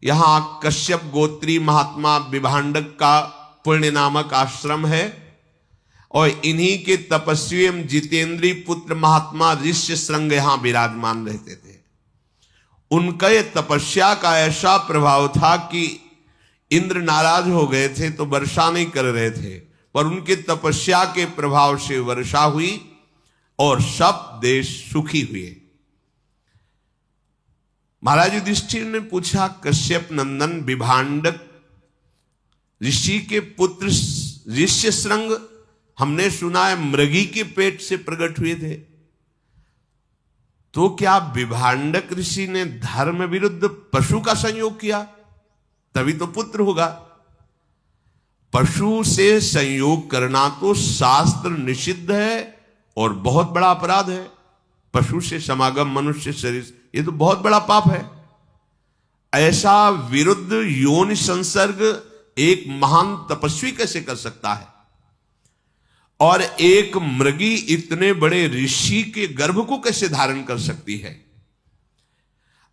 यहां कश्यप गोत्री महात्मा विभांडक का पुण्य नामक आश्रम है और इन्हीं के तपस्वी एवं जितेंद्री पुत्र महात्मा ऋष्यशृंग यहां विराजमान रहते थे। उनका ये तपस्या का ऐसा प्रभाव था कि इंद्र नाराज हो गए थे तो वर्षा नहीं कर रहे थे, पर उनके तपस्या के प्रभाव से वर्षा हुई और सब देश सुखी हुए। महाराज युधिष्ठिर ने पूछा, कश्यप नंदन विभांडक ऋषि के पुत्र ऋष्यशृंग, हमने सुना है मृगी के पेट से प्रकट हुए थे, तो क्या विभांडक ऋषि ने धर्म विरुद्ध पशु का संयोग किया? तभी तो पुत्र होगा। पशु से संयोग करना तो शास्त्र निषिद्ध है और बहुत बड़ा अपराध है। पशु से समागम मनुष्य शरीर, ये तो बहुत बड़ा पाप है। ऐसा विरुद्ध योनि संसर्ग एक महान तपस्वी कैसे कर सकता है? और एक मृगी इतने बड़े ऋषि के गर्भ को कैसे धारण कर सकती है?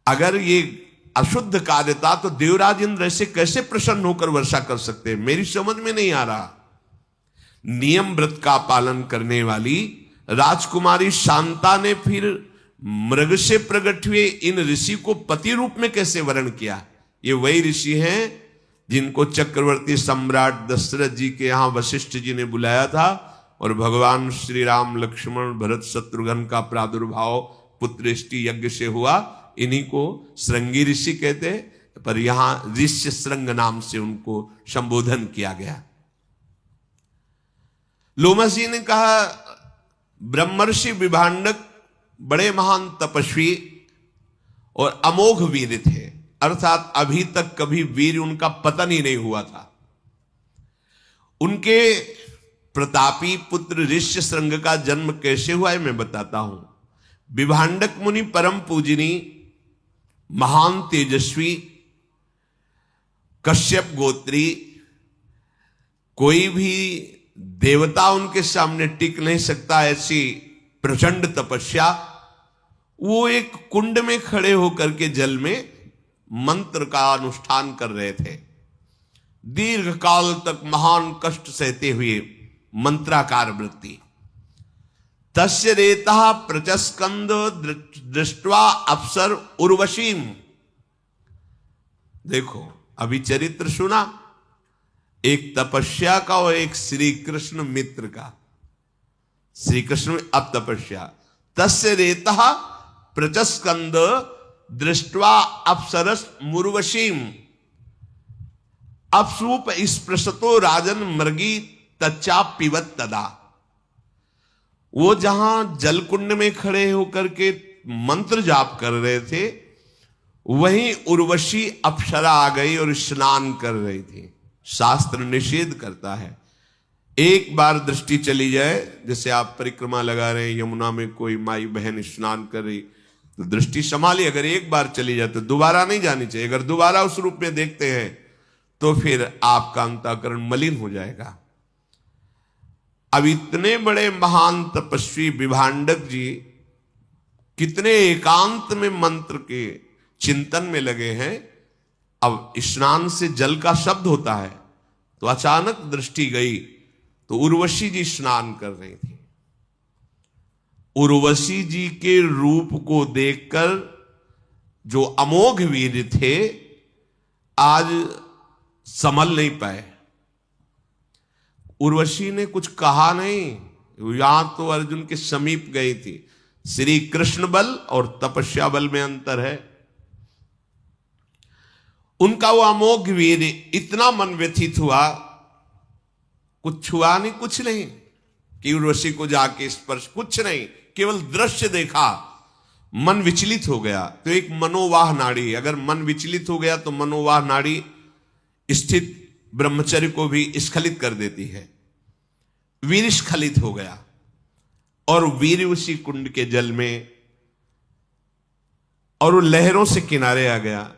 अगर ये अशुद्ध कार्य था तो देवराज इंद्र ऐसे कैसे प्रसन्न होकर वर्षा कर सकते हैं? मेरी समझ में नहीं आ रहा। नियम व्रत का पालन करने वाली राजकुमारी शांता ने फिर मृग से प्रकट हुए इन ऋषि को पति रूप में कैसे वर्ण किया? ये वही ऋषि हैं जिनको चक्रवर्ती सम्राट दशरथ जी के यहां वशिष्ठ जी ने बुलाया था और भगवान श्री राम लक्ष्मण भरत शत्रुघ्न का प्रादुर्भाव पुत्रेष्टि यज्ञ से हुआ। इन्हीं को श्रृंगी ऋषि कहते हैं, पर यहां ऋष्य श्रृंग नाम से उनको संबोधन किया गया। लोमस जी ने कहा, ब्रह्मर्षि विभांडक बड़े महान तपस्वी और अमोघ वीर थे, अर्थात अभी तक कभी वीर उनका पतन ही नहीं हुआ था। उनके प्रतापी पुत्र ऋष्य श्रृंग का जन्म कैसे हुआ है मैं बताता हूं। विभांडक मुनि परम पूजनी, महान तेजस्वी, कश्यप गोत्री, कोई भी देवता उनके सामने टिक नहीं सकता, ऐसी प्रचंड तपस्या। वो एक कुंड में खड़े होकर के जल में मंत्र का अनुष्ठान कर रहे थे। दीर्घ काल तक महान कष्ट सहते हुए मंत्राकार वृत्ति। तस्य रेता प्रचस्कंद दृष्ट्वा अप्सर उर्वशीम। देखो अभी चरित्र सुना, एक तपस्या का और एक श्री कृष्ण मित्र का। श्री कृष्ण में अब तपस्या। तस्य रेता प्रचस्कंद दृष्ट्वा अप्सरस मुर्वशीम अपसूप स्पृशतो राजन मृगी तच्चा पिबत तदा। वो जहां जलकुंड में खड़े होकर के मंत्र जाप कर रहे थे, वहीं उर्वशी अप्सरा आ गई और स्नान कर रही थी। शास्त्र निषेध करता है, एक बार दृष्टि चली जाए, जैसे आप परिक्रमा लगा रहे हैं, यमुना में कोई माई बहन स्नान कर रही तो दृष्टि संभाली, अगर एक बार चली जाए तो दोबारा नहीं जानी चाहिए। अगर दोबारा उस रूप में देखते हैं तो फिर आपका अंतःकरण मलिन हो जाएगा। अब इतने बड़े महान तपस्वी विभांडक जी कितने एकांत में मंत्र के चिंतन में लगे हैं। अब स्नान से जल का शब्द होता है, तो अचानक दृष्टि गई तो उर्वशी जी स्नान कर रही थी। उर्वशी जी के रूप को देखकर जो अमोघ वीर थे आज संभल नहीं पाए। उर्वशी ने कुछ कहा नहीं, यहां तो अर्जुन के समीप गई थी। श्री कृष्ण बल और तपस्या बल में अंतर है। उनका वो अमोघ वीर इतना मन व्यथित हुआ, कुछ छुआ नहीं, कुछ नहीं कि उर्वशी को जाके स्पर्श, कुछ नहीं, केवल दृश्य देखा, मन विचलित हो गया। तो एक मनोवाह नाड़ी, अगर मन विचलित हो गया तो मनोवाह नाड़ी स्थित ब्रह्मचर्य को भी स्खलित कर देती है। वीर स्खलित हो गया और वीर उसी कुंड के जल में, और वो लहरों से किनारे आ गया।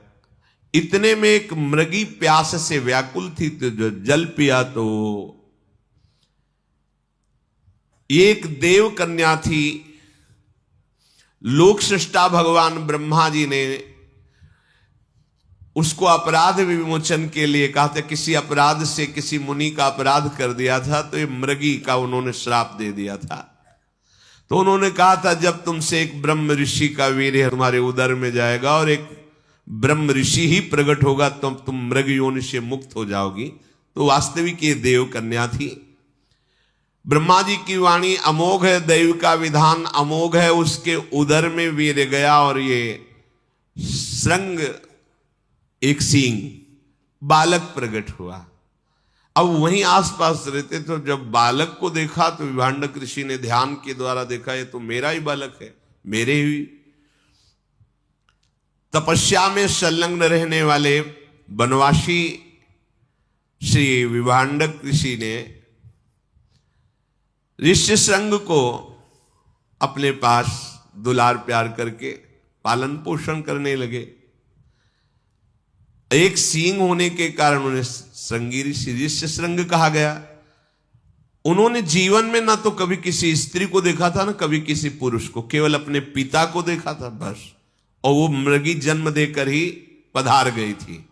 इतने में एक मृगी प्यास से व्याकुल थी तो जो जल पिया, तो एक देव कन्या थी। लोक सृष्टा भगवान ब्रह्मा जी ने उसको अपराध विमोचन के लिए कहा था। किसी अपराध से किसी मुनि का अपराध कर दिया था, तो ये मृगी का उन्होंने श्राप दे दिया था। तो उन्होंने कहा था, जब तुमसे एक ब्रह्म ऋषि का वीर है तुम्हारे उदर में जाएगा और एक ब्रह्म ऋषि ही प्रकट होगा, तो तुम मृग योनि से मुक्त हो जाओगी। तो वास्तविक ये देव कन्या थी। ब्रह्मा जी की वाणी अमोघ है, दैव का विधान अमोघ है। उसके उदर में वीर गया और ये श्रृंग, एक सींग, बालक प्रकट हुआ। अब वहीं आसपास रहते, तो जब बालक को देखा तो विभांडक ऋषि ने ध्यान के द्वारा देखा, ये तो मेरा ही बालक है, मेरे ही। तपस्या में संलग्न रहने वाले बनवासी श्री विभांडक ऋषि ने ऋष्य श्रृंग को अपने पास दुलार प्यार करके पालन पोषण करने लगे। एक सींग होने के कारण उन्हें श्रृंगी ऋषि ऋष्य श्रृंग कहा गया। उन्होंने जीवन में ना तो कभी किसी स्त्री को देखा था, ना कभी किसी पुरुष को, केवल अपने पिता को देखा था बस। और वो मृगी जन्म देकर ही पधार गई थी,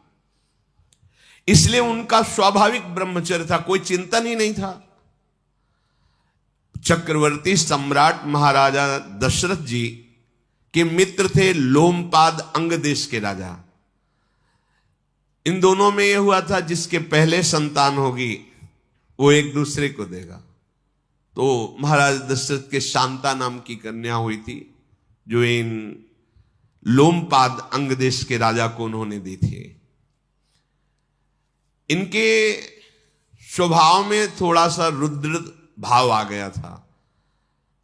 इसलिए उनका स्वाभाविक ब्रह्मचर्य था, कोई चिंतन ही नहीं था। चक्रवर्ती सम्राट महाराजा दशरथ जी के मित्र थे लोमपाद अंग देश के राजा। इन दोनों में यह हुआ था, जिसके पहले संतान होगी वो एक दूसरे को देगा। तो महाराज दशरथ के शांता नाम की कन्या हुई थी, जो इन लोमपाद अंग देश के राजा को उन्होंने दी थी। इनके स्वभाव में थोड़ा सा रुद्र भाव आ गया था,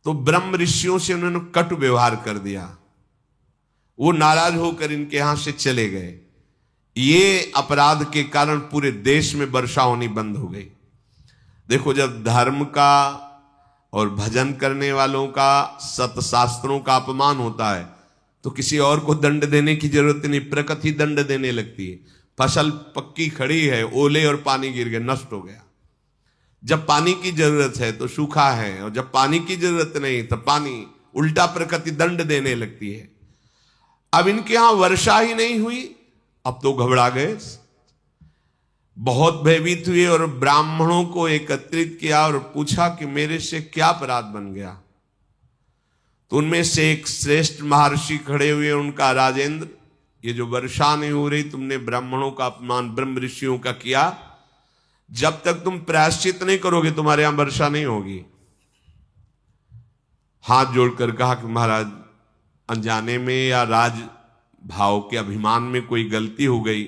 तो ब्रह्म ऋषियों से उन्होंने कटु व्यवहार कर दिया। वो नाराज होकर इनके यहां से चले गए। ये अपराध के कारण पूरे देश में वर्षा होनी बंद हो गई। देखो, जब धर्म का और भजन करने वालों का, सतशास्त्रों का अपमान होता है तो किसी और को दंड देने की जरूरत नहीं, प्रकृति दंड देने लगती है। फसल पक्की खड़ी है, ओले और पानी गिर गए, नष्ट हो गया। जब पानी की जरूरत है तो सूखा है, और जब पानी की जरूरत नहीं तो पानी, उल्टा प्रकृति दंड देने लगती है। अब इनके यहां वर्षा ही नहीं हुई, अब तो घबरा गए, बहुत भयभीत हुए और ब्राह्मणों को एकत्रित किया और पूछा कि मेरे से क्या अपराध बन गया। तो उनमें से एक श्रेष्ठ महर्षि खड़े हुए, उनका, राजेंद्र, ये जो वर्षा नहीं हो रही, तुमने ब्राह्मणों का अपमान ब्रह्म ऋषियों का किया, जब तक तुम प्रायश्चित नहीं करोगे तुम्हारे यहां वर्षा नहीं होगी। हाथ जोड़कर कहा कि महाराज, अनजाने में या राज भाव के अभिमान में कोई गलती हो गई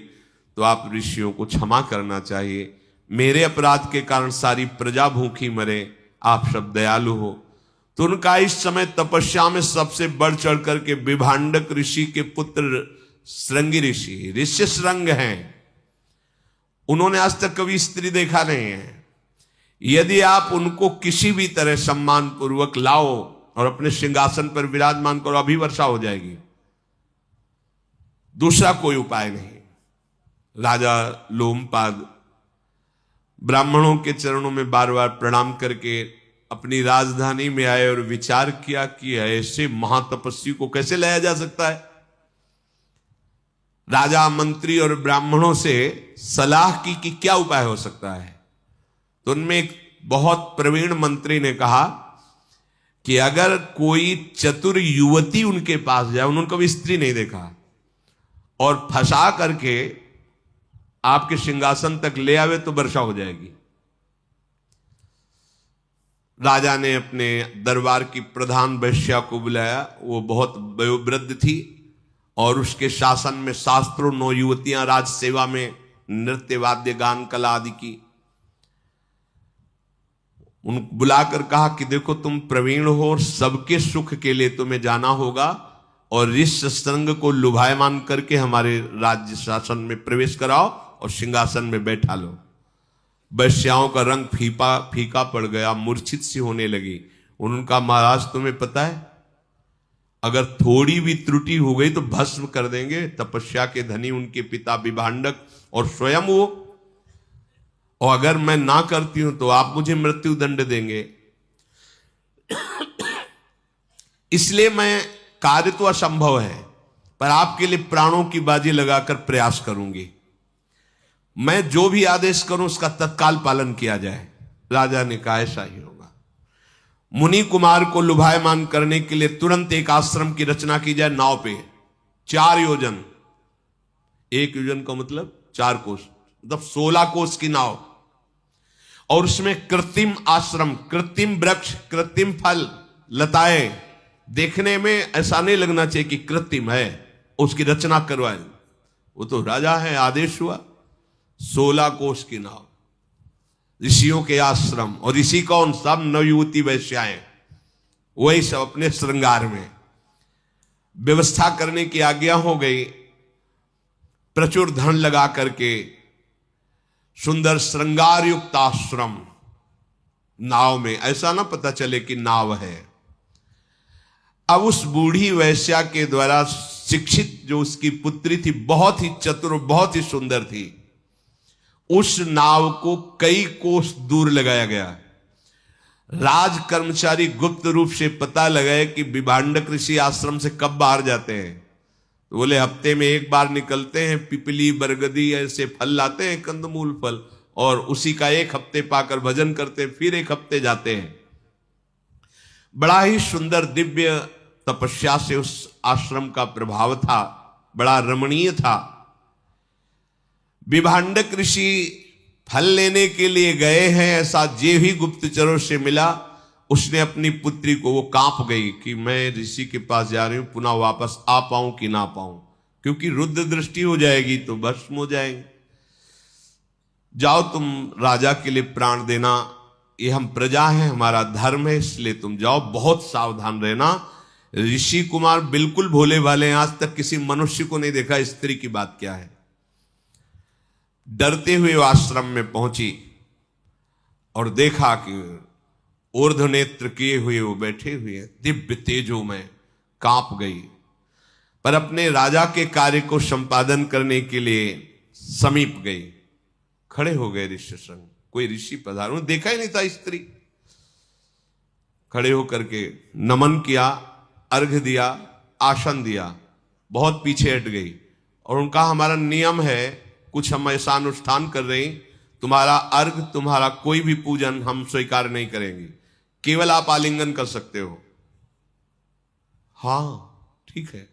तो आप ऋषियों को क्षमा करना चाहिए। मेरे अपराध के कारण सारी प्रजा भूखी मरे, आप सब दयालु हो। तो उनका इस समय तपस्या में सबसे बढ़ चढ़ करके विभांडक ऋषि के पुत्र श्रृंगी ऋषि, ऋषि श्रृंग हैं। उन्होंने आज तक कभी स्त्री देखा नहीं है। यदि आप उनको किसी भी तरह सम्मान पूर्वक लाओ और अपने सिंहासन पर विराजमान करो, अभी वर्षा हो जाएगी, दूसरा कोई उपाय नहीं। राजा लोमपाद ब्राह्मणों के चरणों में बार बार प्रणाम करके अपनी राजधानी में आए और विचार किया कि ऐसे महातपस्वी को कैसे लाया जा सकता है। राजा, मंत्री और ब्राह्मणों से सलाह की कि क्या उपाय हो सकता है। तो उनमें एक बहुत प्रवीण मंत्री ने कहा कि अगर कोई चतुर युवती उनके पास जाए, उन्होंने कभी स्त्री नहीं देखा, और फंसा करके आपके सिंहासन तक ले आवे तो वर्षा हो जाएगी। राजा ने अपने दरबार की प्रधान वैश्या को बुलाया। वो बहुत वयोवृद्ध थी और उसके शासन में शास्त्रों 9 युवतियां राज सेवा में नृत्य, वाद्य, गान, कला आदि की। उनको बुलाकर कहा कि देखो, तुम प्रवीण हो और सबके सुख के लिए तुम्हें जाना होगा और इस संग को लुभायमान करके हमारे राज्य शासन में प्रवेश कराओ और सिंहासन में बैठा लो। वैश्याओं का रंग फीका पड़ गया, मूर्छित सी होने लगी। उनका, महाराज तुम्हें पता है, अगर थोड़ी भी त्रुटि हो गई तो भस्म कर देंगे। तपस्या के धनी उनके पिता विभांडक और स्वयं वो, और अगर मैं ना करती हूं तो आप मुझे मृत्यु दंड देंगे। इसलिए मैं, कार्य तो असंभव है पर आपके लिए प्राणों की बाजी लगाकर प्रयास करूंगी। मैं जो भी आदेश करूं उसका तत्काल पालन किया जाए। राजा ने कहा ऐसा ही होगा। मुनि कुमार को लुभायमान करने के लिए तुरंत एक आश्रम की रचना की जाए नाव पे, 4 योजन, 1 योजन का मतलब 4 कोस, मतलब 16 कोस की नाव, और उसमें कृत्रिम आश्रम, कृत्रिम वृक्ष, कृत्रिम फल, लताएं, देखने में ऐसा नहीं लगना चाहिए कि कृत्रिम है, उसकी रचना करवाए। वो तो राजा है, आदेश हुआ। 16 कोस की नाव, ऋषियों के आश्रम, और ऋषि कौन, सब नवयुवती वैश्याएं, वही सब अपने श्रृंगार में। व्यवस्था करने की आज्ञा हो गई। प्रचुर धन लगा करके सुंदर श्रृंगार युक्त आश्रम नाव में, ऐसा ना पता चले कि नाव है। अब उस बूढ़ी वैश्या के द्वारा शिक्षित जो उसकी पुत्री थी, बहुत ही चतुर, बहुत ही सुंदर थी, उस नाव को कई कोस दूर लगाया गया। राज कर्मचारी गुप्त रूप से पता लगाए कि विभांडक ऋषि आश्रम से कब बाहर जाते हैं। तो बोले हफ्ते में एक बार निकलते हैं, पिपली, बरगदी ऐसे फल लाते हैं, कंदमूल फल, और उसी का 1 हफ्ते पाकर भजन करते हैं, फिर 1 हफ्ते जाते हैं। बड़ा ही सुंदर दिव्य तपस्या से उस आश्रम का प्रभाव था, बड़ा रमणीय था। विभांडक ऋषि फल लेने के लिए गए हैं, ऐसा जे ही गुप्तचरों से मिला, उसने अपनी पुत्री को, वो कांप गई कि मैं ऋषि के पास जा रही हूं, पुनः वापस आ पाऊं कि ना पाऊं, क्योंकि रुद्र दृष्टि हो जाएगी तो भस्म हो जाएंगे। जाओ तुम राजा के लिए प्राण देना, ये हम प्रजा हैं, हमारा धर्म है, इसलिए तुम जाओ, बहुत सावधान रहना। ऋषि कुमार बिल्कुल भोले भाले हैं, आज तक किसी मनुष्य को नहीं देखा, स्त्री की बात क्या है। डरते हुए वो आश्रम में पहुंची और देखा कि ऊर्ध्व नेत्र किए हुए वो बैठे हुए, दिव्य तेजो में, कांप गई। पर अपने राजा के कार्य को संपादन करने के लिए समीप गई। खड़े हो गए ऋष्यशृंग, कोई ऋषि पधारो, देखा ही नहीं था स्त्री। खड़े होकर के नमन किया, अर्घ्य दिया, आसन दिया, बहुत पीछे हट गई और उनका हमारा नियम है, कुछ हम ऐसा अनुष्ठान कर रहे हैं, तुम्हारा अर्घ, तुम्हारा कोई भी पूजन हम स्वीकार नहीं करेंगे, केवल आप आलिंगन कर सकते हो। हाँ ठीक है।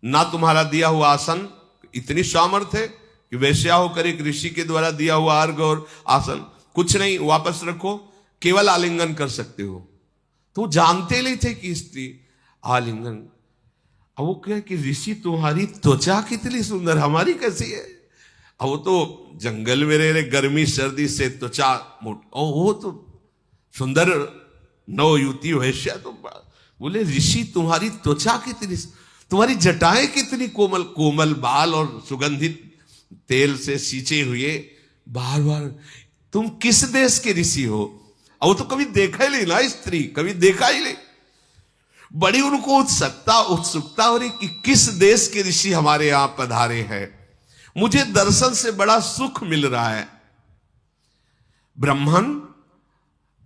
ना तुम्हारा दिया हुआ आसन, इतनी सामर्थ्य है कि वैश्या होकर एक ऋषि के द्वारा दिया हुआ अर्घ और आसन कुछ नहीं, वापस रखो, केवल आलिंगन कर सकते हो। तो जानते नहीं थे कि स्त्री आलिंगन। अब वो क्या कि ऋषि तुम्हारी त्वचा कितनी सुंदर, हमारी कैसी है। अब वो तो जंगल में रह रहे, गर्मी सर्दी से त्वचा मोट, और वो तो सुंदर नवयुवती वैश्या, तो बोले ऋषि तुम्हारी त्वचा कितनी, तुम्हारी जटाएं कितनी कोमल, कोमल बाल और सुगंधित तेल से सींचे हुए, बार बार तुम किस देश के ऋषि हो। और वो तो कभी देखा ही नहीं ना, स्त्री कभी देखा ही नहीं। बड़ी उनको उत्सुकता हो रही कि किस देश के ऋषि हमारे यहां पधारे हैं, मुझे दर्शन से बड़ा सुख मिल रहा है। ब्राह्मण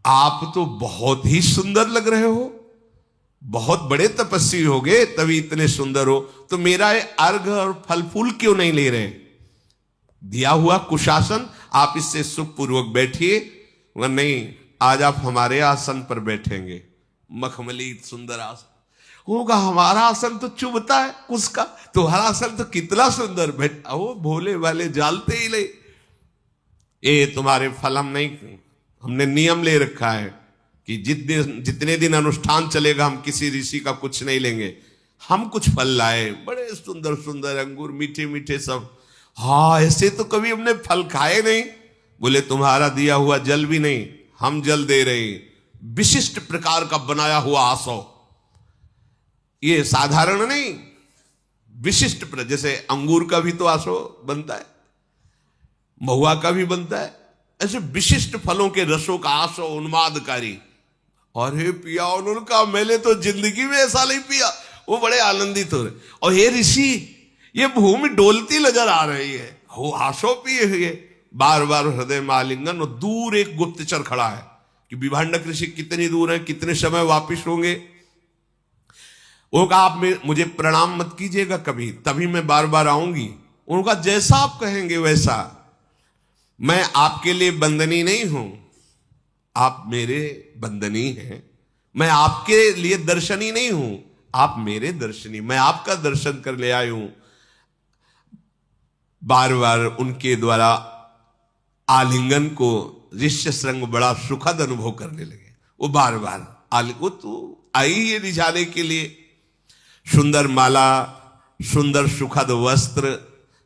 आप तो बहुत ही सुंदर लग रहे हो, बहुत बड़े तपस्वी हो गए तभी इतने सुंदर हो, तो मेरा ये अर्घ और फल फूल क्यों नहीं ले रहे। दिया हुआ कुशासन, आप इससे सुखपूर्वक बैठिए, नहीं आज आप हमारे आसन पर बैठेंगे, मखमली सुंदर आसन होगा। हमारा आसन तो चुभता है उसका, तुम्हारा आसन तो कितना सुंदर बैठ। वो भोले वाले जालते ही ले, ये तुम्हारे फल हम नहीं, हमने नियम ले रखा है कि जितने दिन अनुष्ठान चलेगा हम किसी ऋषि का कुछ नहीं लेंगे। हम कुछ फल लाए, बड़े सुंदर सुंदर अंगूर, मीठे मीठे सब। हाँ ऐसे तो कभी हमने फल खाए नहीं। बोले तुम्हारा दिया हुआ जल भी नहीं, हम जल दे रहे हैं, विशिष्ट प्रकार का बनाया हुआ आसो, ये साधारण नहीं, विशिष्ट जैसे अंगूर का भी तो आसो बनता है, महुआ का भी बनता है, ऐसे विशिष्ट फलों के रसों का आसो उन्मादकारी। और हे पिया, उन्होंने कहा मैंने तो जिंदगी में ऐसा नहीं पिया। वो बड़े आनंदित हो रहे। और हे ऋषि, ये भूमि डोलती नजर आ रही है, हो आसो पिए हुए, बार बार हृदय में आलिंगन। और दूर एक गुप्तचर खड़ा है कि विभांडक ऋषि कितनी दूर है, कितने समय वापिस होंगे। वो कहा आप मुझे प्रणाम मत कीजिएगा कभी, तभी मैं बार बार आऊंगी। उनका जैसा आप कहेंगे वैसा, मैं आपके लिए बंदनी नहीं हूं, आप मेरे बंदनी हैं। मैं आपके लिए दर्शनी नहीं हूं, आप मेरे दर्शनी, मैं आपका दर्शन कर ले आई हूं। बार बार उनके द्वारा आलिंगन को ऋष्यशृंग बड़ा सुखद अनुभव करने लगे। वो बार बार वो तो आई ये रिझाने के लिए, सुंदर माला, सुंदर सुखद वस्त्र,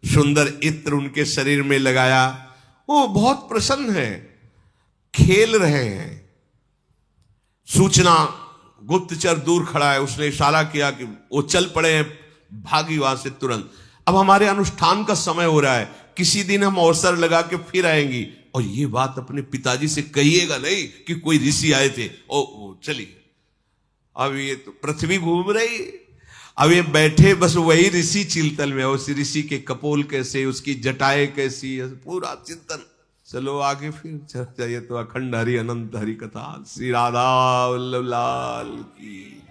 सुंदर इत्र उनके शरीर में लगाया। वो बहुत प्रसन्न है, खेल रहे हैं। सूचना, गुप्तचर दूर खड़ा है, उसने इशारा किया कि वो चल पड़े हैं, भागी वहां से तुरंत। अब हमारे अनुष्ठान का समय हो रहा है, किसी दिन हम अवसर लगा के फिर आएंगी। और ये बात अपने पिताजी से कहिएगा नहीं कि कोई ऋषि आए थे। ओ चलिए, अब ये तो पृथ्वी घूम रही, अब ये बैठे बस वही ऋषि चिंतन में, उस ऋषि के कपोल कैसे, उसकी जटाएं कैसी, पूरा चिंतन। चलो आगे फिर चल जाइए। तो अखंड हरि अनंत हरि कथा। श्री राधा वल्लभ लाल की।